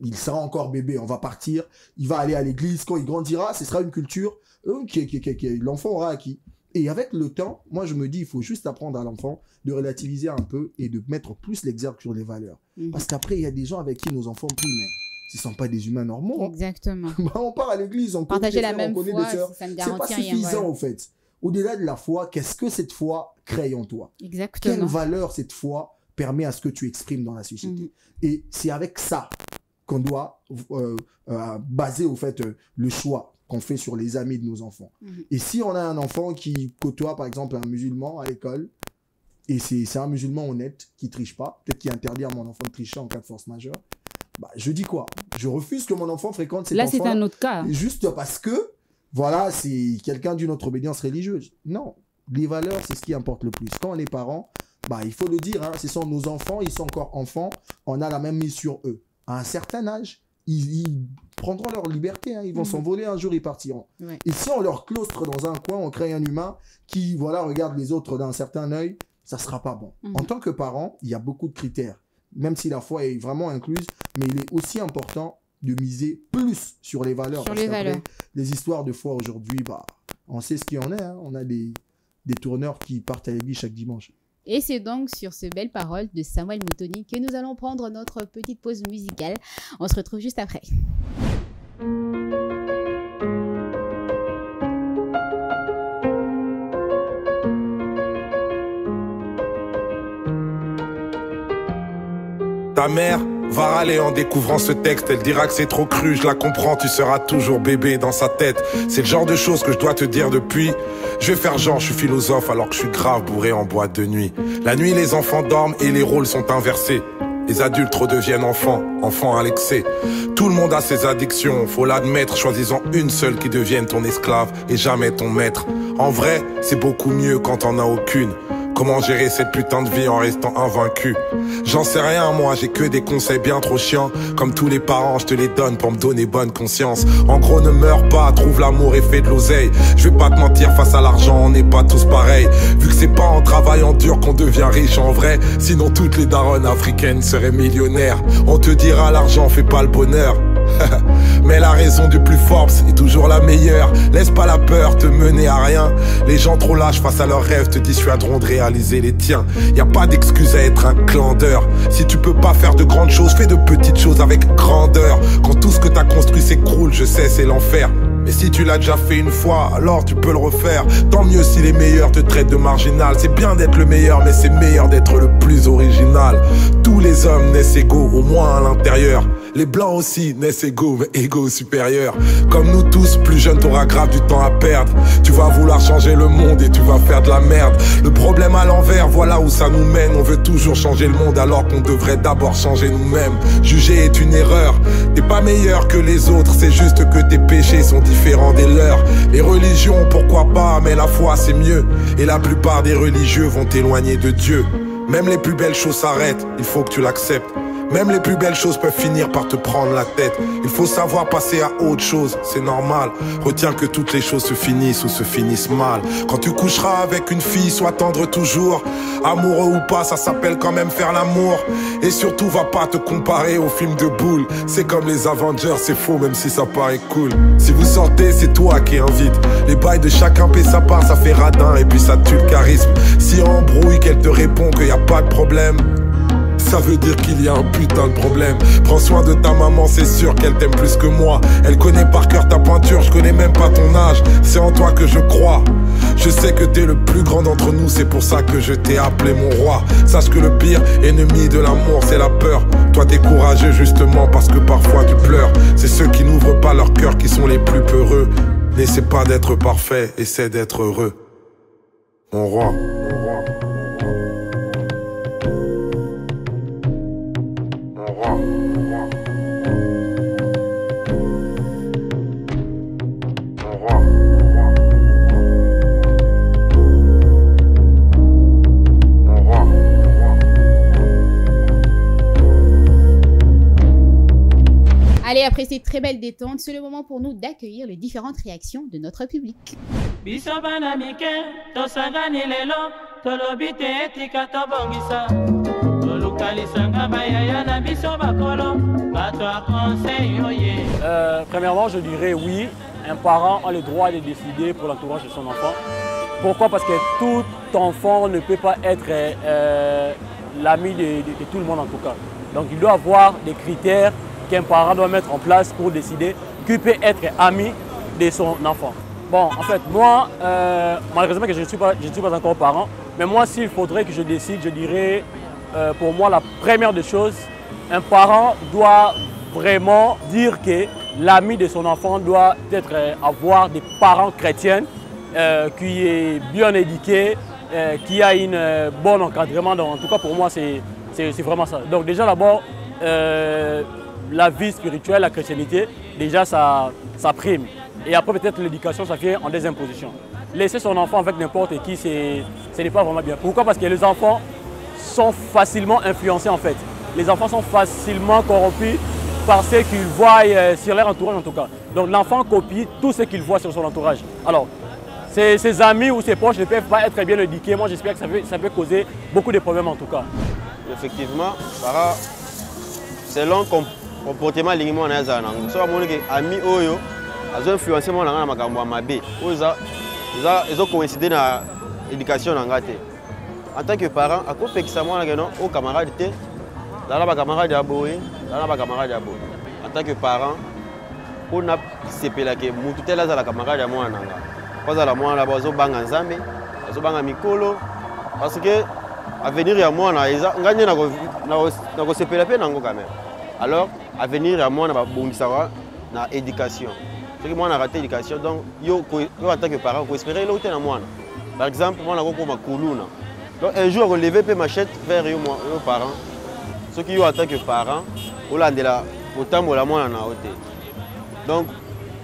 Il sera encore bébé, on va partir, il va aller à l'église, quand il grandira, ce sera une culture que l'enfant aura acquis. Et avec le temps, moi je me dis, il faut juste apprendre à l'enfant de relativiser un peu et de mettre plus l'exergue sur les valeurs. Parce qu'après, il y a des gens avec qui nos enfants prient, mais ce ne sont pas des humains normaux. Exactement. On part à l'église, on connaît des frères, on connaît des sœurs. C'est pas suffisant, au fait. Au-delà de la foi, qu'est-ce que cette foi crée en toi? Exactement. Quelle valeur cette foi permet à ce que tu exprimes dans la société? Et c'est avec ça qu'on doit baser, au fait, le choix qu'on fait sur les amis de nos enfants. Et si on a un enfant qui côtoie, par exemple, un musulman à l'école, et c'est un musulman honnête, qui triche pas, peut-être qu'il interdit à mon enfant de tricher en cas de force majeure, bah, je dis quoi? Je refuse que mon enfant fréquente cet enfant. Là, c'est un autre cas. Juste parce que, voilà, c'est quelqu'un d'une autre obédience religieuse. Non, les valeurs, c'est ce qui importe le plus. Quand on est parents, bah, il faut le dire, hein, ce sont nos enfants, ils sont encore enfants, on a la même mise sur eux. À un certain âge, ils prendront leur liberté, hein. Ils vont s'envoler, un jour ils partiront. Et si on leur claustre dans un coin, on crée un humain qui regarde les autres d'un certain œil, ça sera pas bon. En tant que parent, il y a beaucoup de critères, même si la foi est vraiment incluse, mais il est aussi important de miser plus sur les valeurs. Les histoires de foi aujourd'hui, bah, on sait ce qu'il y en est, hein. On a des tourneurs qui partent à l'église chaque dimanche. Et c'est donc sur ces belles paroles de Samuel Moutoni que nous allons prendre notre petite pause musicale. On se retrouve juste après. Ta mère va râler en découvrant ce texte. Elle dira que c'est trop cru, je la comprends, tu seras toujours bébé dans sa tête. C'est le genre de choses que je dois te dire depuis. Je vais faire genre, je suis philosophe alors que je suis grave bourré en boîte de nuit. La nuit, les enfants dorment et les rôles sont inversés. Les adultes redeviennent enfants, enfants à l'excès. Tout le monde a ses addictions, faut l'admettre, choisissant une seule qui devienne ton esclave et jamais ton maître. En vrai, c'est beaucoup mieux quand t'en as aucune. Comment gérer cette putain de vie en restant invaincu? J'en sais rien moi, j'ai que des conseils bien trop chiants. Comme tous les parents, je te les donne pour me donner bonne conscience. En gros, ne meurs pas, trouve l'amour et fais de l'oseille. Je vais pas te mentir, face à l'argent, on n'est pas tous pareils. Vu que c'est pas en travaillant dur qu'on devient riche en vrai. Sinon toutes les daronnes africaines seraient millionnaires. On te dira l'argent fait pas le bonheur. Mais la raison du plus fort est toujours la meilleure. Laisse pas la peur te mener à rien. Les gens trop lâches face à leurs rêves te dissuaderont de réaliser les tiens. Y a pas d'excuse à être un clandeur. Si tu peux pas faire de grandes choses, fais de petites choses avec grandeur. Quand tout ce que t'as construit s'écroule, je sais c'est l'enfer. Mais si tu l'as déjà fait une fois, alors tu peux le refaire. Tant mieux si les meilleurs te traitent de marginal. C'est bien d'être le meilleur, mais c'est meilleur d'être le plus original. Tous les hommes naissent égaux, au moins à l'intérieur. Les blancs aussi naissent égaux, mais égaux supérieurs. Comme nous tous, plus jeune t'auras grave du temps à perdre. Tu vas vouloir changer le monde et tu vas faire de la merde. Le problème à l'envers, voilà où ça nous mène. On veut toujours changer le monde alors qu'on devrait d'abord changer nous-mêmes. Juger est une erreur, t'es pas meilleur que les autres. C'est juste que tes péchés sont différents des leurs. Les religions, pourquoi pas, mais la foi c'est mieux. Et la plupart des religieux vont t'éloigner de Dieu. Même les plus belles choses s'arrêtent, il faut que tu l'acceptes. Même les plus belles choses peuvent finir par te prendre la tête. Il faut savoir passer à autre chose, c'est normal. Retiens que toutes les choses se finissent ou se finissent mal. Quand tu coucheras avec une fille, sois tendre toujours. Amoureux ou pas, ça s'appelle quand même faire l'amour. Et surtout, va pas te comparer aux films de boules. C'est comme les Avengers, c'est faux même si ça paraît cool. Si vous sortez, c'est toi qui invite. Les bails de chacun paie sa part, ça fait radin et puis ça tue le charisme. Si en embrouille, qu'elle te répond qu'il y a pas de problème, ça veut dire qu'il y a un putain de problème. Prends soin de ta maman, c'est sûr qu'elle t'aime plus que moi. Elle connaît par cœur ta peinture, je connais même pas ton âge. C'est en toi que je crois. Je sais que t'es le plus grand d'entre nous, c'est pour ça que je t'ai appelé mon roi. Sache que le pire ennemi de l'amour, c'est la peur. Toi t'es courageux justement parce que parfois tu pleures. C'est ceux qui n'ouvrent pas leur cœur qui sont les plus peureux. N'essaie pas d'être parfait, essaie d'être heureux. Mon roi. Allez, après ces très belles détentes, c'est le moment pour nous d'accueillir les différentes réactions de notre public. Premièrement, je dirais oui, un parent a le droit de décider pour l'entourage de son enfant. Pourquoi? Parce que tout enfant ne peut pas être l'ami de tout le monde en tout cas. Donc il doit avoir des critères qu'un parent doit mettre en place pour décider qui peut être ami de son enfant. Bon, en fait, moi, malheureusement que je ne suis pas encore parent, mais moi, s'il faudrait que je décide, je dirais, pour moi, la première des choses, un parent doit vraiment dire que l'ami de son enfant doit être avoir des parents chrétiens, qui est bien éduqué, qui a un bon encadrement. Donc, en tout cas, pour moi, c'est vraiment ça. Donc déjà, d'abord, la vie spirituelle, la chrétienté, déjà ça prime. Et après peut-être l'éducation, ça vient en deuxième position. Laisser son enfant avec n'importe qui, ce n'est pas vraiment bien. Pourquoi? Parce que les enfants sont facilement influencés en fait. Les enfants sont facilement corrompus par ce qu'ils voient sur leur entourage en tout cas. Donc l'enfant copie tout ce qu'il voit sur son entourage. Alors, ses amis ou ses proches ne peuvent pas être bien éduqués. Moi j'espère que ça peut causer beaucoup de problèmes en tout cas. Effectivement, selon comportement lingimo na za nango so amoni ke ami oyo azo influencer mo na makambo mabe oza ezo coïncider na éducation na ngate en tant que parent akopekisa mwana ke non au camarade te dans la camarade ya boye dans la camarade ya boye en tant que parent on a sepela ke mutu tela za la camarade ya mwana nga koza la mwana bazo banga nzambe bazo banga mikolo parce que avenir ya mwana eza nganye na ko sepela pe nango quand même. Alors, à venir à moi, na éducation. C'est que moi, on a raté l'éducation, donc, yo en tant que parent, il faut espérer l'autre dans moi. Par exemple, moi, on a ma coulouna. Donc, un jour, relever ma machette vers mes parents. Ce qui est en tant que parent, autant la moins en côté. Donc,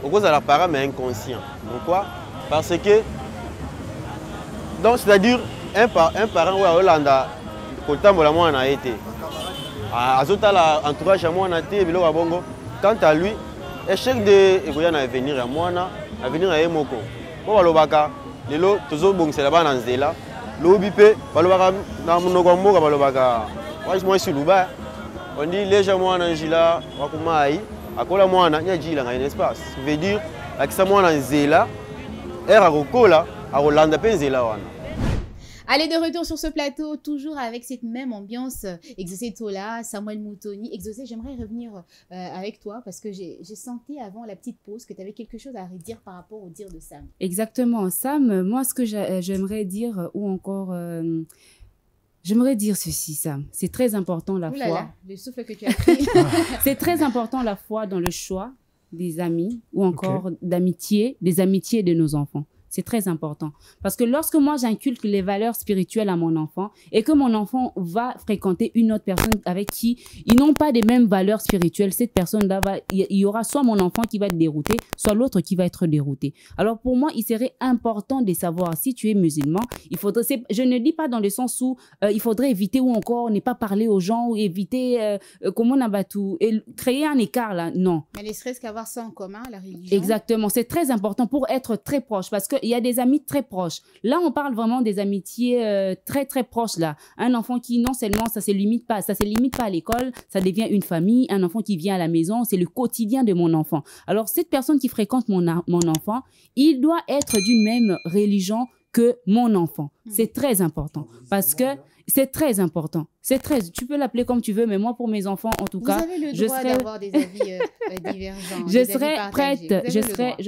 au cause de la parent mais inconscient. Pourquoi? Parce que, donc c'est-à-dire un parent ou Hollanda, autant la moins en été. Entourage à moi en été, quant à lui, échec de venir à moi, à venir à Emoko. Pour Balobaka, les lots, toujours bon, c'est là-bas dans Zela. L'obipé, Balobaka, dans mon Nogombo, Balobaka. Moi, je suis là-bas. On dit les gens, moi, en Gila, Wakumaï, à quoi moi, en Gila, un espace. Ça veut dire, avec ça, moi, en Zela, et à Rokola, à Rolanda, Zela. Allez, de retour sur ce plateau, toujours avec cette même ambiance. Exaucé Tola, Samuel Moutoni. Exaucé, j'aimerais revenir avec toi parce que j'ai senti avant la petite pause que tu avais quelque chose à redire par rapport au dire de Sam. Exactement. Sam, moi, ce que j'aimerais dire, ou encore... j'aimerais dire ceci, Sam. C'est très important la foi. Là, le souffle que tu as pris. C'est très important la foi dans le choix des amis ou encore d'amitié, des amitiés de nos enfants. C'est très important. Parce que lorsque moi, j'inculque les valeurs spirituelles à mon enfant et que mon enfant va fréquenter une autre personne avec qui ils n'ont pas des mêmes valeurs spirituelles, cette personne-là, il y aura soit mon enfant qui va être dérouté, soit l'autre qui va être dérouté. Alors pour moi, il serait important de savoir si tu es musulman, il faudrait, je ne dis pas dans le sens où il faudrait éviter ou encore ne pas parler aux gens ou éviter comment on a tout et créer un écart là, non. Mais ne serait-ce qu'avoir ça en commun, la religion. Exactement, c'est très important pour être très proche parce que il y a des amis très proches. Là, on parle vraiment des amitiés très, très proches, là. Un enfant qui, non seulement, ça se limite pas à l'école, ça devient une famille. Un enfant qui vient à la maison, c'est le quotidien de mon enfant. Alors, cette personne qui fréquente mon enfant, il doit être d'une même religion que mon enfant. C'est très important parce que c'est très important. Tu peux l'appeler comme tu veux, mais moi, pour mes enfants, en tout cas, vous avez le droit d'avoir des avis divergents. Je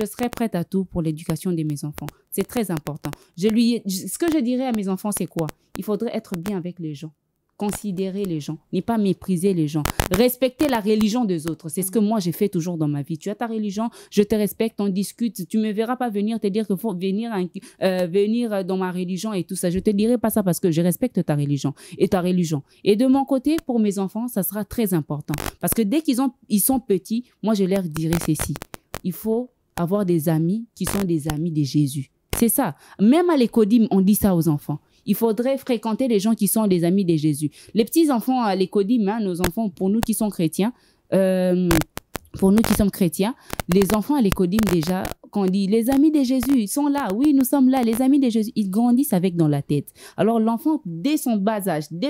serai prête à tout pour l'éducation de mes enfants. C'est très important. Ce que je dirais à mes enfants, c'est quoi? Il faudrait être bien avec les gens. Considérer les gens, ne pas mépriser les gens, respecter la religion des autres. C'est ce que moi j'ai fait toujours dans ma vie. Tu as ta religion, je te respecte, on discute. Tu me verras pas venir te dire qu'il faut venir dans ma religion et tout ça. Je te dirai pas ça parce que je respecte ta religion et ta religion. Et de mon côté, pour mes enfants, ça sera très important parce que dès ils sont petits, moi je leur dirai ceci. Il faut avoir des amis qui sont des amis de Jésus. C'est ça. Même à l'écodim, on dit ça aux enfants. Il faudrait fréquenter les gens qui sont des amis de Jésus. Les petits enfants à l'écodim, hein, nos enfants, pour nous qui sont chrétiens, les enfants à l'écodim déjà, quand on dit les amis de Jésus, ils sont là, oui, nous sommes là, les amis de Jésus, ils grandissent avec dans la tête. Alors l'enfant, dès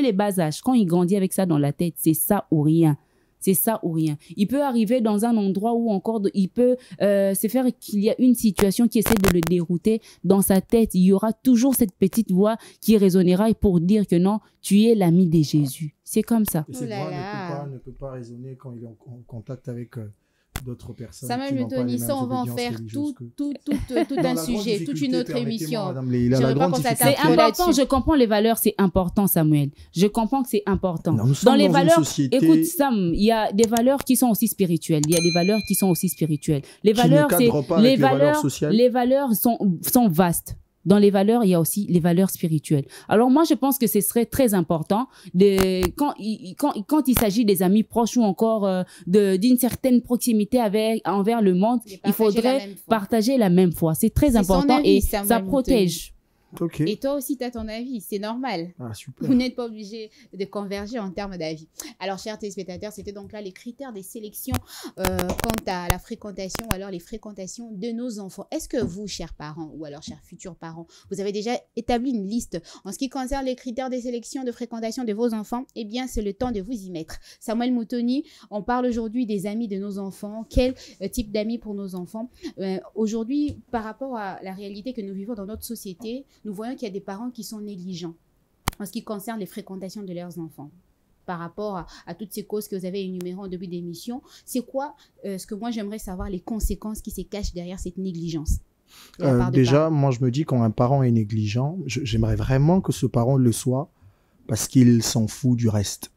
les bas âges, quand il grandit avec ça dans la tête, c'est ça ou rien. C'est ça ou rien. Il peut arriver dans un endroit où encore, il peut se faire qu'il y a une situation qui essaie de le dérouter dans sa tête. Il y aura toujours cette petite voix qui résonnera pour dire que non, tu es l'ami de Jésus. C'est comme ça. Et cette voix ne peut pas résonner quand il est en contact avec d'autres personnes. Samuel Moutoni, ça, on va en faire tout un sujet, toute une autre émission. C'est important, je comprends les valeurs, c'est important, Samuel. Je comprends que c'est important. Non, dans les valeurs, écoute, Sam, il y a des valeurs qui sont aussi spirituelles. Les valeurs, les valeurs sont vastes. Dans les valeurs, il y a aussi les valeurs spirituelles. Alors moi, je pense que ce serait très important quand il s'agit des amis proches ou encore d'une certaine proximité envers le monde, il faudrait partager la même foi. C'est très important et ça protège. Okay. Et toi aussi, tu as ton avis, c'est normal. Ah, super. Vous n'êtes pas obligé de converger en termes d'avis. Alors, chers téléspectateurs, c'était donc là les critères des sélections quant à la fréquentation, alors les fréquentations de nos enfants. Est-ce que vous, chers parents, ou alors chers futurs parents, vous avez déjà établi une liste en ce qui concerne les critères des sélections de fréquentation de vos enfants? Eh bien, c'est le temps de vous y mettre. Samuel Moutoni, on parle aujourd'hui des amis de nos enfants. Quel type d'amis pour nos enfants? Aujourd'hui, par rapport à la réalité que nous vivons dans notre société, nous voyons qu'il y a des parents qui sont négligents en ce qui concerne les fréquentations de leurs enfants. Par rapport à toutes ces causes que vous avez énumérées en début d'émission, c'est quoi ce que moi j'aimerais savoir, les conséquences qui se cachent derrière cette négligence? Déjà, moi je me dis quand un parent est négligent, j'aimerais vraiment que ce parent le soit parce qu'il s'en fout du reste.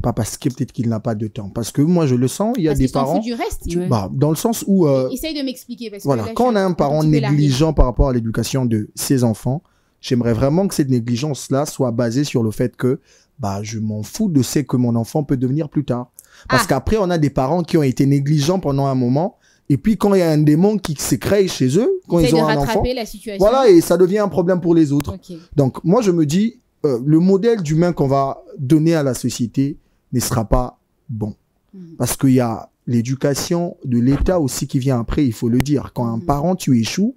Pas parce que peut-être qu'il n'a pas de temps. Parce que moi, je le sens, il y a des parents... Du reste, dans le sens où... essaye de m'expliquer. Voilà, quand on a un parent négligent par rapport à l'éducation de ses enfants, j'aimerais vraiment que cette négligence-là soit basée sur le fait que bah, je m'en fous de ce que mon enfant peut devenir plus tard. Parce qu'après, on a des parents qui ont été négligents pendant un moment. Et puis, quand il y a un démon qui se crée chez eux, quand ils ont un enfant, la situation. voilà, et ça devient un problème pour les autres. Okay. Donc, moi, je me dis, le modèle d'humain qu'on va donner à la société ne sera pas bon. Parce qu'il y a l'éducation de l'État aussi qui vient après, il faut le dire. Quand un parent, tu échoues,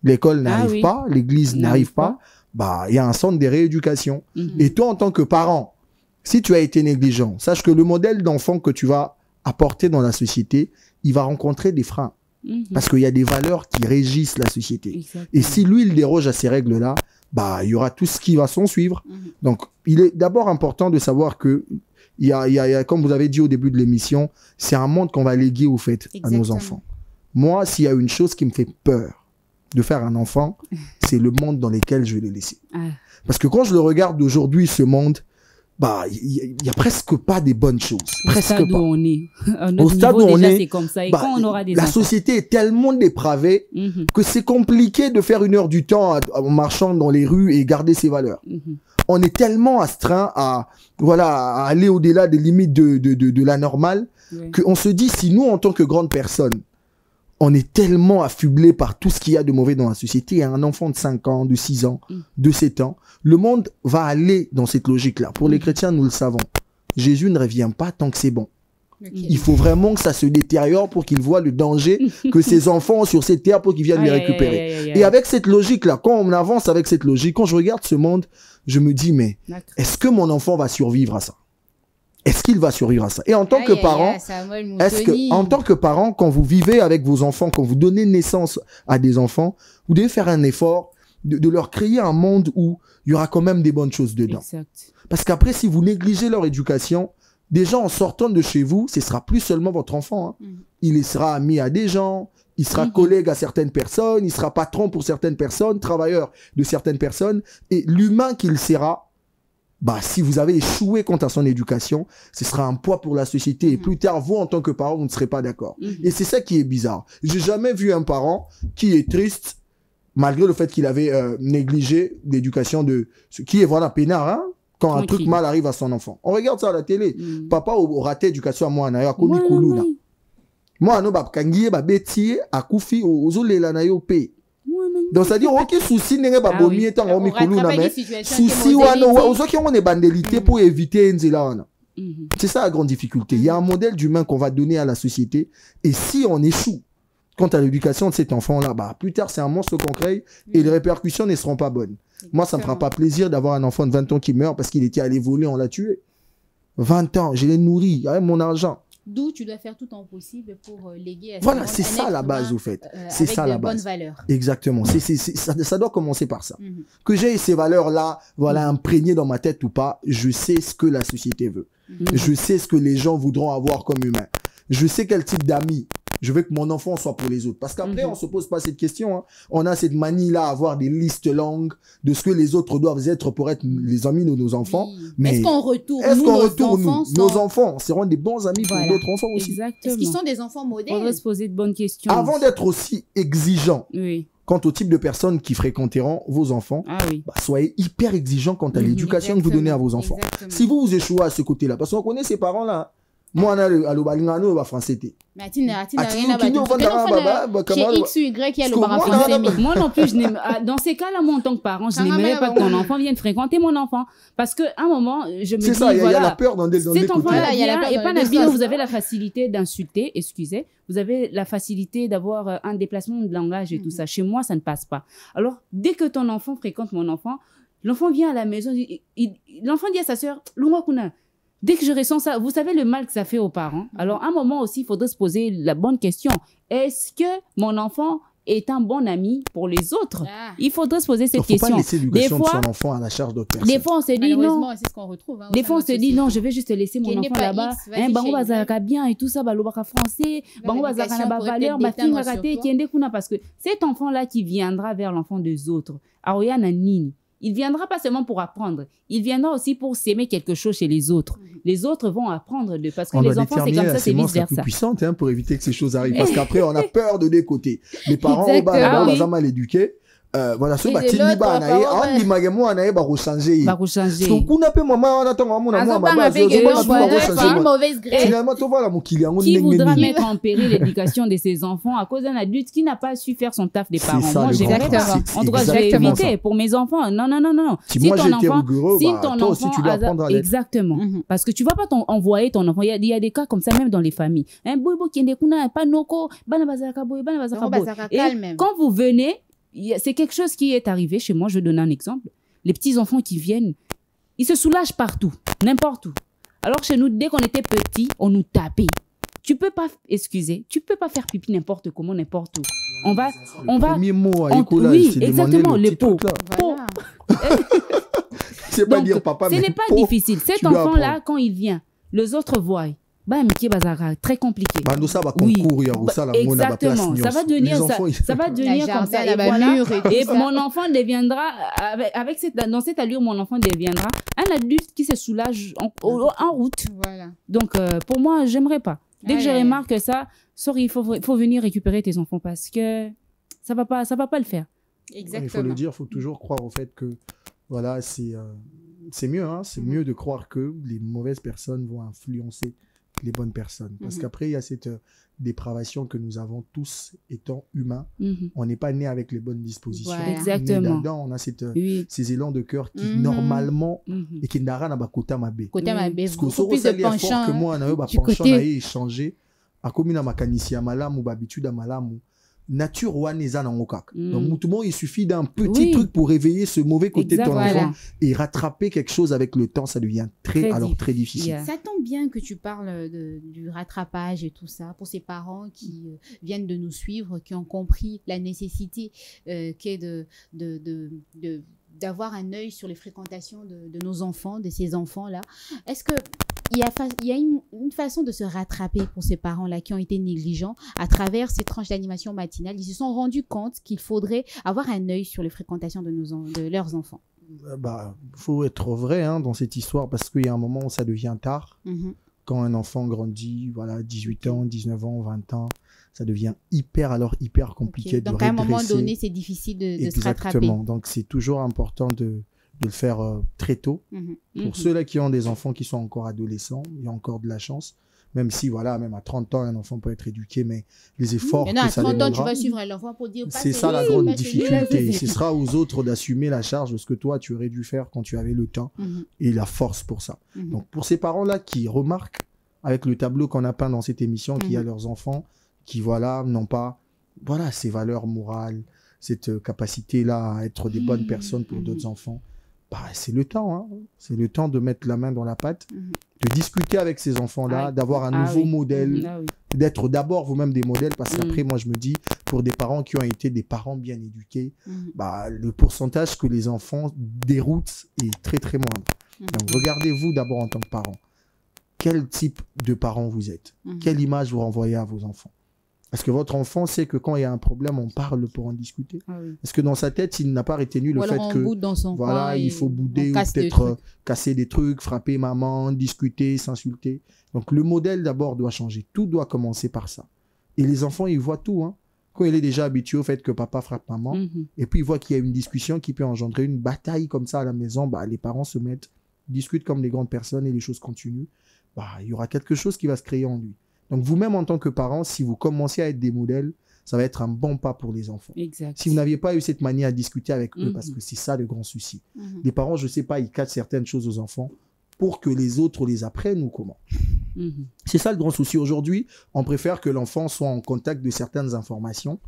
l'école n'arrive pas, l'église n'arrive pas, bah, il y a un centre de rééducation. Et toi, en tant que parent, si tu as été négligent, sache que le modèle d'enfant que tu vas apporter dans la société, il va rencontrer des freins. Parce qu'il y a des valeurs qui régissent la société. Exactement. Et si lui, il déroge à ces règles-là, bah, il y aura tout ce qui va s'en suivre. Donc, il est d'abord important de savoir que il y a, comme vous avez dit au début de l'émission, c'est un monde qu'on va léguer au fait à nos enfants. Moi, s'il y a une chose qui me fait peur de faire un enfant, c'est le monde dans lequel je vais le laisser. Parce que quand je le regarde d'aujourd'hui, ce monde, bah, il y a presque pas des bonnes choses. Presque pas. Au stade où on est, c'est comme ça. Et bah, quand on aura des la enfants, société est tellement dépravée que c'est compliqué de faire 1 heure du temps en marchant dans les rues et garder ses valeurs. On est tellement astreint à, voilà, à aller au-delà des limites de la normale qu'on se dit, si nous, en tant que grandes personnes, on est tellement affublé par tout ce qu'il y a de mauvais dans la société, un enfant de 5 ans, de 6 ans, de 7 ans, le monde va aller dans cette logique-là. Pour les chrétiens, nous le savons. Jésus ne revient pas tant que c'est bon. Il faut vraiment que ça se détériore pour qu'ils voient le danger que ces enfants ont sur cette terre pour qu'ils viennent les récupérer. Et avec cette logique-là, quand on avance avec cette logique, quand je regarde ce monde, je me dis, mais est-ce que mon enfant va survivre à ça? Est-ce qu'il va survivre à ça? Et en tant que parent, en tant que parent, quand vous vivez avec vos enfants, quand vous donnez naissance à des enfants, vous devez faire un effort de leur créer un monde où il y aura quand même des bonnes choses dedans. Parce qu'après, si vous négligez leur éducation, déjà en sortant de chez vous, ce sera plus seulement votre enfant. Il sera ami à des gens, il sera collègue à certaines personnes, il sera patron pour certaines personnes, travailleur de certaines personnes. Et l'humain qu'il sera, bah, si vous avez échoué quant à son éducation, ce sera un poids pour la société. Et plus tard, vous, en tant que parent, vous ne serez pas d'accord. Et c'est ça qui est bizarre. J'ai jamais vu un parent qui est triste, malgré le fait qu'il avait négligé l'éducation de... Qui est, voilà, peinard, hein, quand un truc mal arrive à son enfant. On regarde ça à la télé. Papa au raté éducation à moi, na yo komi kuluna. Moi, no ba kangiye ba betiye akufi ozolela na yo pe. Donc ça dit OK souci nenge ba bomi etant o mi kuluna mais souci wana ozoki on est bandélité pour éviter nzela wana. C'est ça la grande difficulté. Il y a un modèle d'humain qu'on va donner à la société et si on échoue quant à l'éducation de cet enfant-là, bah, plus tard, c'est un monstre qu'on crée et les répercussions ne seront pas bonnes. Moi, ça me fera pas plaisir d'avoir un enfant de 20 ans qui meurt parce qu'il était allé voler, on l'a tué. 20 ans, je l'ai nourri, avec mon argent. D'où tu dois faire tout ton possible pour léguer à voilà, c'est ça la base, au fait. C'est ça la base. Exactement. Ça doit commencer par ça. Que j'ai ces valeurs-là, voilà, imprégnées dans ma tête ou pas, je sais ce que la société veut. Je sais ce que les gens voudront avoir comme humain. Je sais quel type d'amis je veux que mon enfant soit pour les autres. Parce qu'après, on se pose pas cette question. Hein. On a cette manie-là à avoir des listes longues de ce que les autres doivent être pour être les amis de nos enfants. Mais est-ce qu'on retourne nos enfants seront des bons amis pour d'autres enfants aussi. Exactement. Est-ce qu'ils sont des enfants modèles? On va se poser de bonnes questions. Avant d'être aussi exigeants quant au type de personnes qui fréquenteront vos enfants, bah, soyez hyper exigeants quant à l'éducation que vous donnez à vos enfants. Si vous échouez à ce côté-là, parce qu'on connaît ces parents-là, moi, on a le balingano, on va français. Mais X ou Y qui a le bar français. Moi non plus, dans ces cas-là, moi en tant que parent, je n'aimerais pas que ton enfant vienne fréquenter mon enfant. Parce qu'à un moment, je me dis, voilà. Il y a la peur dans des côtés. Cet enfant-là, et pas Nabil, vous avez la facilité d'insulter, excusez, vous avez la facilité d'avoir un déplacement de langage et tout ça. Chez moi, ça ne passe pas. Alors, dès que ton enfant fréquente mon enfant, l'enfant vient à la maison, l'enfant dit à sa sœur, dès que je ressens ça, vous savez le mal que ça fait aux parents. Alors, à un moment aussi, il faudrait se poser la bonne question. Est-ce que mon enfant est un bon ami pour les autres? Il faudrait se poser cette question. Il ne faut pas laisser l'éducation de son enfant à la charge d'autres personnes. Des fois, on se dit non. C'est ce qu'on retrouve. Des fois, on se dit non, je vais juste laisser mon enfant là-bas. On va zaka bien et tout ça, on va français, on va zaka na valeur, parce que cet enfant-là qui viendra vers l'enfant des autres, Aroyana Nini, il viendra pas seulement pour apprendre, il viendra aussi pour s'aimer quelque chose chez les autres. Les autres vont apprendre de parce que les enfants c'est comme ça, c'est vice versa. C'est puissante pour éviter que ces choses arrivent parce qu'après on a peur de des côtés. Les parents mal éduqués, voilà so Et batindi l'autre, bana ye andimaka mwana ye bakochanger Bakochanger. so kuna pe mama wana ntango amona mwana Azobanga mabazi pe ozobanga que pe voilà, bakochanger une mauvaise graine. finalement tovala mokili yango Qui ndenge voudra nini mettre en péril l'éducation de ses enfants à cause d'un adulte qui n'a pas su faire son taf des C'est parents? ça, Moi, le j'aimerais grand pas. problème. C'est En tout cas, je vais exactement éviter ça. pour mes enfants. Non, non, non, non. Si moi, j'étais rigoureux, si bah, ton toi aussi, enfant tu dois a- apprendre à l'être. Exactement. Parce que tu vas pas envoyer ton enfant. Il y a des cas comme ça même dans les familles. Un boybo qui est kuna pas noko, bana bazaka boy, bana bazaka Non, boy. bazaka Et calme même. quand vous venez, c'est quelque chose qui est arrivé chez moi. Je vais donner un exemple. Les petits enfants qui viennent, ils se soulagent partout, n'importe où. Alors chez nous, dès qu'on était petits, on nous tapait. Tu peux pas, excusez, tu peux pas faire pipi n'importe comment, n'importe où. On va, premier mot à on- Nicolas, oui, c'est demander exactement, le les petit pots. truc là. Voilà. C'est pas Donc, dire papa, ce mais n'est pas pot, difficile. Cet tu dois enfant-là, apprendre. quand il vient, les autres voient. Bah, Mickey Bazara, très compliqué. Bando ça va Oui. concours, il y a Bah, ça, la mona, la place exactement. Ça va Nyos. devenir Les ça. enfants, ils- Ça va devenir La comme ça. jardin, Et la voilà. mur et tout Et ça. mon enfant deviendra, dans cette allure, mon enfant deviendra un adulte qui se soulage en route. Voilà. Donc, pour moi, j'aimerais pas. Dès que je Ouais. remarque ça, sorry, il faut venir récupérer tes enfants parce que ça va pas le faire. Exactement. Il faut le dire, il faut toujours croire au fait que voilà, c'est mieux, hein, c'est mieux de croire que les mauvaises personnes vont influencer les bonnes personnes. Parce qu'après, il y a cette dépravation que nous avons tous étant humains. On n'est pas né avec les bonnes dispositions. Voilà. On est Exactement. dedans, on a Oui. ces élans de cœur qui, normalement, et qui n'ont rien à bakota mabe. Côté ma belle, Parce que beaucoup plus de penchant que moi, on a eu du penchant, côté- on a échangé. À comme une makanisi à malam ou habitude à malam. Nature ou aneza nango kaka. Donc tout le monde, il suffit d'un petit Oui. truc pour réveiller ce mauvais côté de ton Exactement. enfant et rattraper quelque chose avec le temps, ça devient très Très difficile. Yeah. Ça tombe bien que tu parles du rattrapage et tout ça pour ces parents qui viennent de nous suivre, qui ont compris la nécessité qu'est d'avoir un œil sur les fréquentations de nos enfants, de ces enfants-là. Est-ce que il y a une façon de se rattraper pour ces parents-là qui ont été négligents à travers ces tranches d'animation matinale? Ils se sont rendus compte qu'il faudrait avoir un œil sur les fréquentations de leurs enfants. Bah, faut être vrai hein, dans cette histoire parce qu'il y a un moment où ça devient tard. Quand un enfant grandit, voilà, 18 ans, 19 ans, 20 ans, ça devient hyper compliqué de Donc à un moment redresser. donné, c'est difficile de se rattraper. Exactement. Donc c'est toujours important de le faire très tôt. Pour ceux-là qui ont des enfants qui sont encore adolescents, il y a encore de la chance. Même si, voilà, même à 30 ans, un enfant peut être éduqué, mais les efforts Maintenant, que à ça 30 ans, tu demandera, vas suivre l'enfant pour dire... c'est ça la grande difficulté. Ce sera aux autres d'assumer la charge de ce que toi, tu aurais dû faire quand tu avais le temps et la force pour ça. Donc, pour ces parents-là qui remarquent, avec le tableau qu'on a peint dans cette émission, qu'il y a leurs enfants qui, voilà, n'ont pas, voilà, ces valeurs morales, cette capacité-là à être des bonnes personnes pour d'autres enfants, bah, c'est le temps, hein. C'est le temps de mettre la main dans la pâte, de discuter avec ces enfants-là, d'avoir un nouveau modèle, d'être d'abord vous-même des modèles, parce qu'après, moi, je me dis, pour des parents qui ont été des parents bien éduqués, bah, le pourcentage que les enfants déroutent est très, très moindre. Donc, regardez-vous d'abord en tant que parent. Quel type de parent vous êtes? Quelle image vous renvoyez à vos enfants? Est-ce que votre enfant sait que quand il y a un problème, on parle pour en discuter? Est-ce que dans sa tête, il n'a pas retenu le fait que dans son voilà, il faut bouder ou peut-être casser des trucs, frapper maman, discuter, s'insulter. Donc le modèle d'abord doit changer. Tout doit commencer par ça. Et les enfants, ils voient tout. Hein. Quand il est déjà habitué au fait que papa frappe maman, et puis il voit qu'il y a une discussion qui peut engendrer une bataille comme ça à la maison, bah, les parents se mettent, discutent comme des grandes personnes et les choses continuent. Bah, il y aura quelque chose qui va se créer en lui. Donc vous-même en tant que parent, si vous commencez à être des modèles, ça va être un bon pas pour les enfants. Exact. Si vous n'aviez pas eu cette manière à discuter avec eux, parce que c'est ça le grand souci. Les parents, je ne sais pas, ils cachent certaines choses aux enfants pour que les autres les apprennent ou comment. C'est ça le grand souci. Aujourd'hui, on préfère que l'enfant soit en contact de certaines informations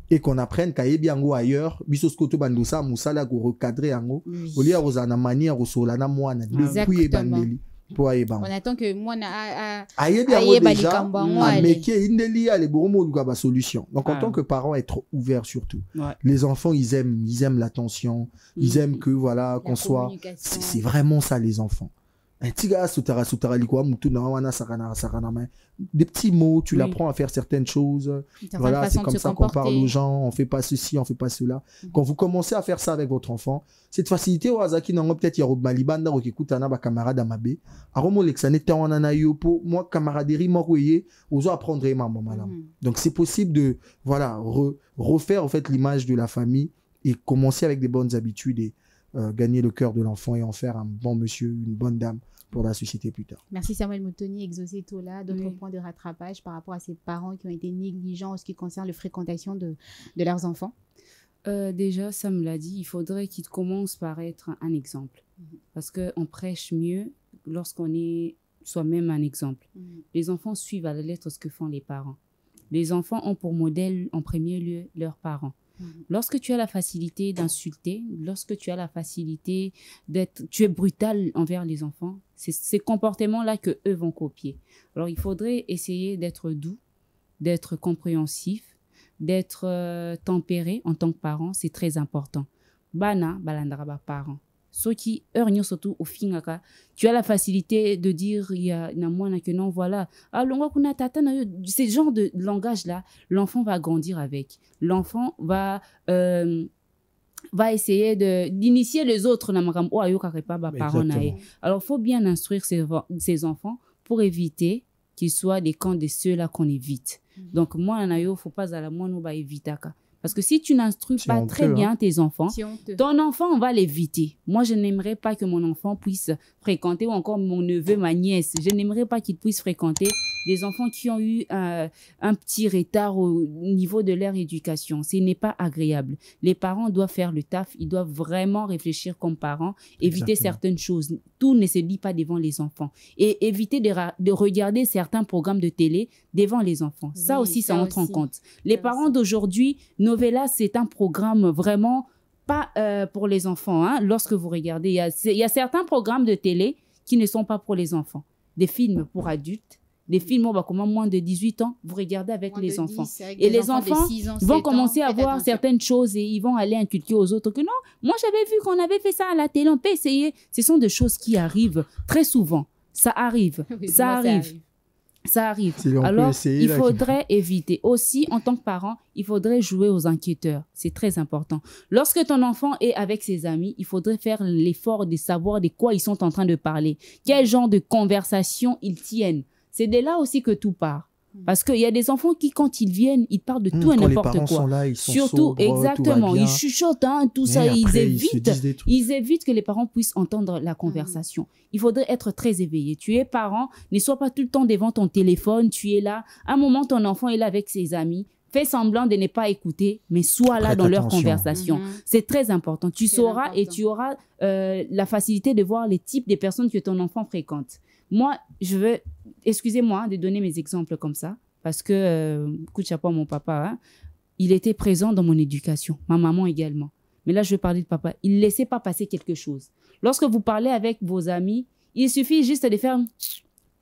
et qu'on apprenne qu'à Ebiango ailleurs, bisoskoto bandosa, musala go recadrer ango, olia rosana manière rosolana moana, depuis ebandeli. On attend que moi solution. Donc en tant que parent, être ouvert surtout. Les enfants, ils aiment l'attention, ils aiment que voilà qu'on soit. C'est vraiment ça les enfants. Des petits mots, tu l'apprends à faire certaines choses. Voilà, c'est comme ça qu'on parle aux gens. On fait pas ceci, on fait pas cela. Quand vous commencez à faire ça avec votre enfant, cette facilité au Azaki nango peut-être ya malibanda ko kikutana ba camarade amabe. Aromo lexane tawana yopo moi camaraderie mokoye ozo apprendre maman malam. Donc c'est possible de voilà refaire en fait l'image de la famille et commencer avec des bonnes habitudes et gagner le cœur de l'enfant et en faire un bon monsieur, une bonne dame pour la société plus tard. Merci Samuel Mutoni, Exaucé Tola. D'autres points de rattrapage par rapport à ces parents qui ont été négligents en ce qui concerne la fréquentation de leurs enfants? Déjà, ça me l'a dit, il faudrait qu'ils commencent par être un exemple. Parce qu'on prêche mieux lorsqu'on est soi-même un exemple. Les enfants suivent à la lettre ce que font les parents. Les enfants ont pour modèle en premier lieu leurs parents. Lorsque tu as la facilité d'insulter, lorsque tu as la facilité tu es brutal envers les enfants, c'est ces comportements-là que eux vont copier. Alors, il faudrait essayer d'être doux, d'être compréhensif, d'être tempéré en tant que parent, c'est très important. Bana, balandaraba parent. Ceux qui heurent surtout au fin, tu as la facilité de dire il y a moins que non, voilà. C'est ce genre de langage-là, l'enfant va grandir avec. L'enfant va essayer d'initier les autres. Alors, il faut bien instruire ses enfants pour éviter qu'ils soient des camps de ceux-là qu'on évite. Donc, moi, il ne faut pas à la moi, nous va éviter. Parce que si tu n'instruis pas très bien tes enfants, ton enfant, on va l'éviter. Moi, je n'aimerais pas que mon enfant puisse fréquenter, ou encore mon neveu, ma nièce, je n'aimerais pas qu'ils puissent fréquenter des enfants qui ont eu un petit retard au niveau de leur éducation. Ce n'est pas agréable. Les parents doivent faire le taf, ils doivent vraiment réfléchir comme parents, éviter certaines choses. Tout ne se dit pas devant les enfants. Et éviter de regarder certains programmes de télé devant les enfants. Oui, ça aussi, ça entre en compte. Les parents d'aujourd'hui, Novella, c'est un programme vraiment pas pour les enfants. Hein. Lorsque vous regardez, il y a certains programmes de télé qui ne sont pas pour les enfants. Des films pour adultes, des films comment moins de 18 ans, vous regardez avec les enfants. Et les enfants vont commencer à voir certaines choses et ils vont aller inculquer aux autres que non, moi j'avais vu qu'on avait fait ça à la télé, on peut essayer. Ce sont des choses qui arrivent très souvent. Ça arrive, oui, ça arrive. Ça arrive. Alors, il faudrait éviter. Aussi, en tant que parent, il faudrait jouer aux enquêteurs. C'est très important. Lorsque ton enfant est avec ses amis, il faudrait faire l'effort de savoir de quoi ils sont en train de parler. Quel genre de conversation ils tiennent. C'est de là aussi que tout part. Parce qu'il y a des enfants qui, quand ils viennent, ils parlent de tout et n'importe quoi. Sont là, ils sont surtout, sobres, exactement, ils chuchotent, hein, tout ça, après, ils évitent que les parents puissent entendre la conversation. Il faudrait être très éveillé. Tu es parent, ne sois pas tout le temps devant ton téléphone, tu es là. À un moment, ton enfant est là avec ses amis. Fais semblant de ne pas écouter, mais sois là dans leur conversation. C'est très important. Tu sauras et tu auras la facilité de voir les types de personnes que ton enfant fréquente. Moi, je veux, excusez-moi de donner mes exemples comme ça, parce que, coup de chapeau à mon papa, hein, il était présent dans mon éducation, ma maman également. Mais là, je vais parler de papa. Il ne laissait pas passer quelque chose. Lorsque vous parlez avec vos amis, il suffit juste de faire,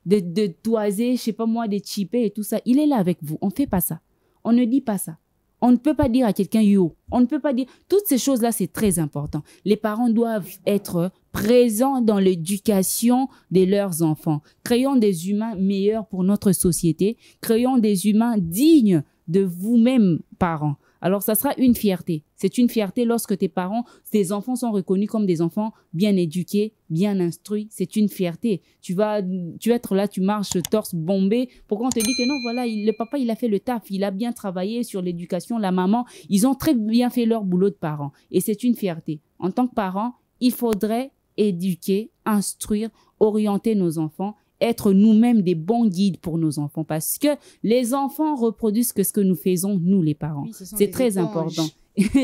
de toiser, je sais pas moi, de chipper et tout ça. Il est là avec vous. On ne fait pas ça. On ne dit pas ça. On ne peut pas dire à quelqu'un « yo ». On ne peut pas dire... Toutes ces choses-là, c'est très important. Les parents doivent être présents dans l'éducation de leurs enfants. Créons des humains meilleurs pour notre société. Créons des humains dignes de vous-même, parents. Alors, ça sera une fierté. C'est une fierté lorsque tes enfants sont reconnus comme des enfants bien éduqués, bien instruits. C'est une fierté. Tu vas être là, tu marches torse bombé. Pourquoi on te dit que non, voilà, le papa, il a fait le taf. Il a bien travaillé sur l'éducation. La maman, ils ont très bien fait leur boulot de parents. Et c'est une fierté. En tant que parents, il faudrait éduquer, instruire, orienter nos enfants, être nous-mêmes des bons guides pour nos enfants parce que les enfants reproduisent ce que nous faisons, nous les parents. Oui, c'est très important.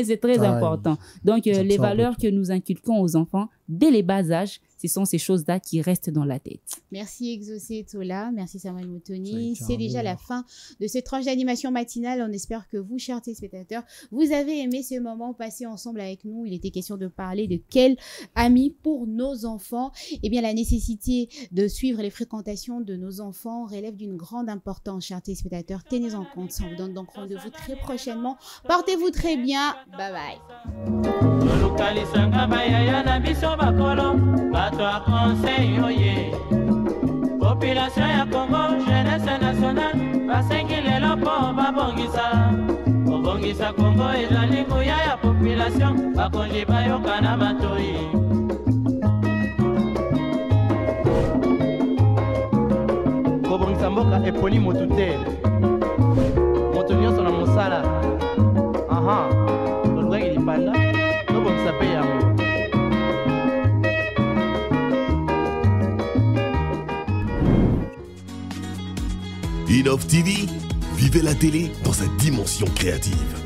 C'est très important. Donc, les valeurs que nous inculquons aux enfants dès les bas âges, ce sont ces choses-là qui restent dans la tête. Merci Exaucé Tola, merci Samuel Mutoni. C'est déjà la fin de cette tranche d'animation matinale. On espère que vous, chers téléspectateurs, vous avez aimé ce moment passé ensemble avec nous. Il était question de parler de quel ami pour nos enfants. Eh bien, la nécessité de suivre les fréquentations de nos enfants relève d'une grande importance, chers téléspectateurs. Tenez en compte. On vous donne donc rendez-vous très prochainement. Portez-vous très bien. Bye bye. Population ya Congo, jeunesse nationale, basengi lelo po babongisa Congo ezali nguya ya population, bakonzi bayoka na matoi. Kobongisa mboka eponi motu te, moto nyonso na mosala. Aha, tolukaki lipanda. TV, vivez la télé dans sa dimension créative.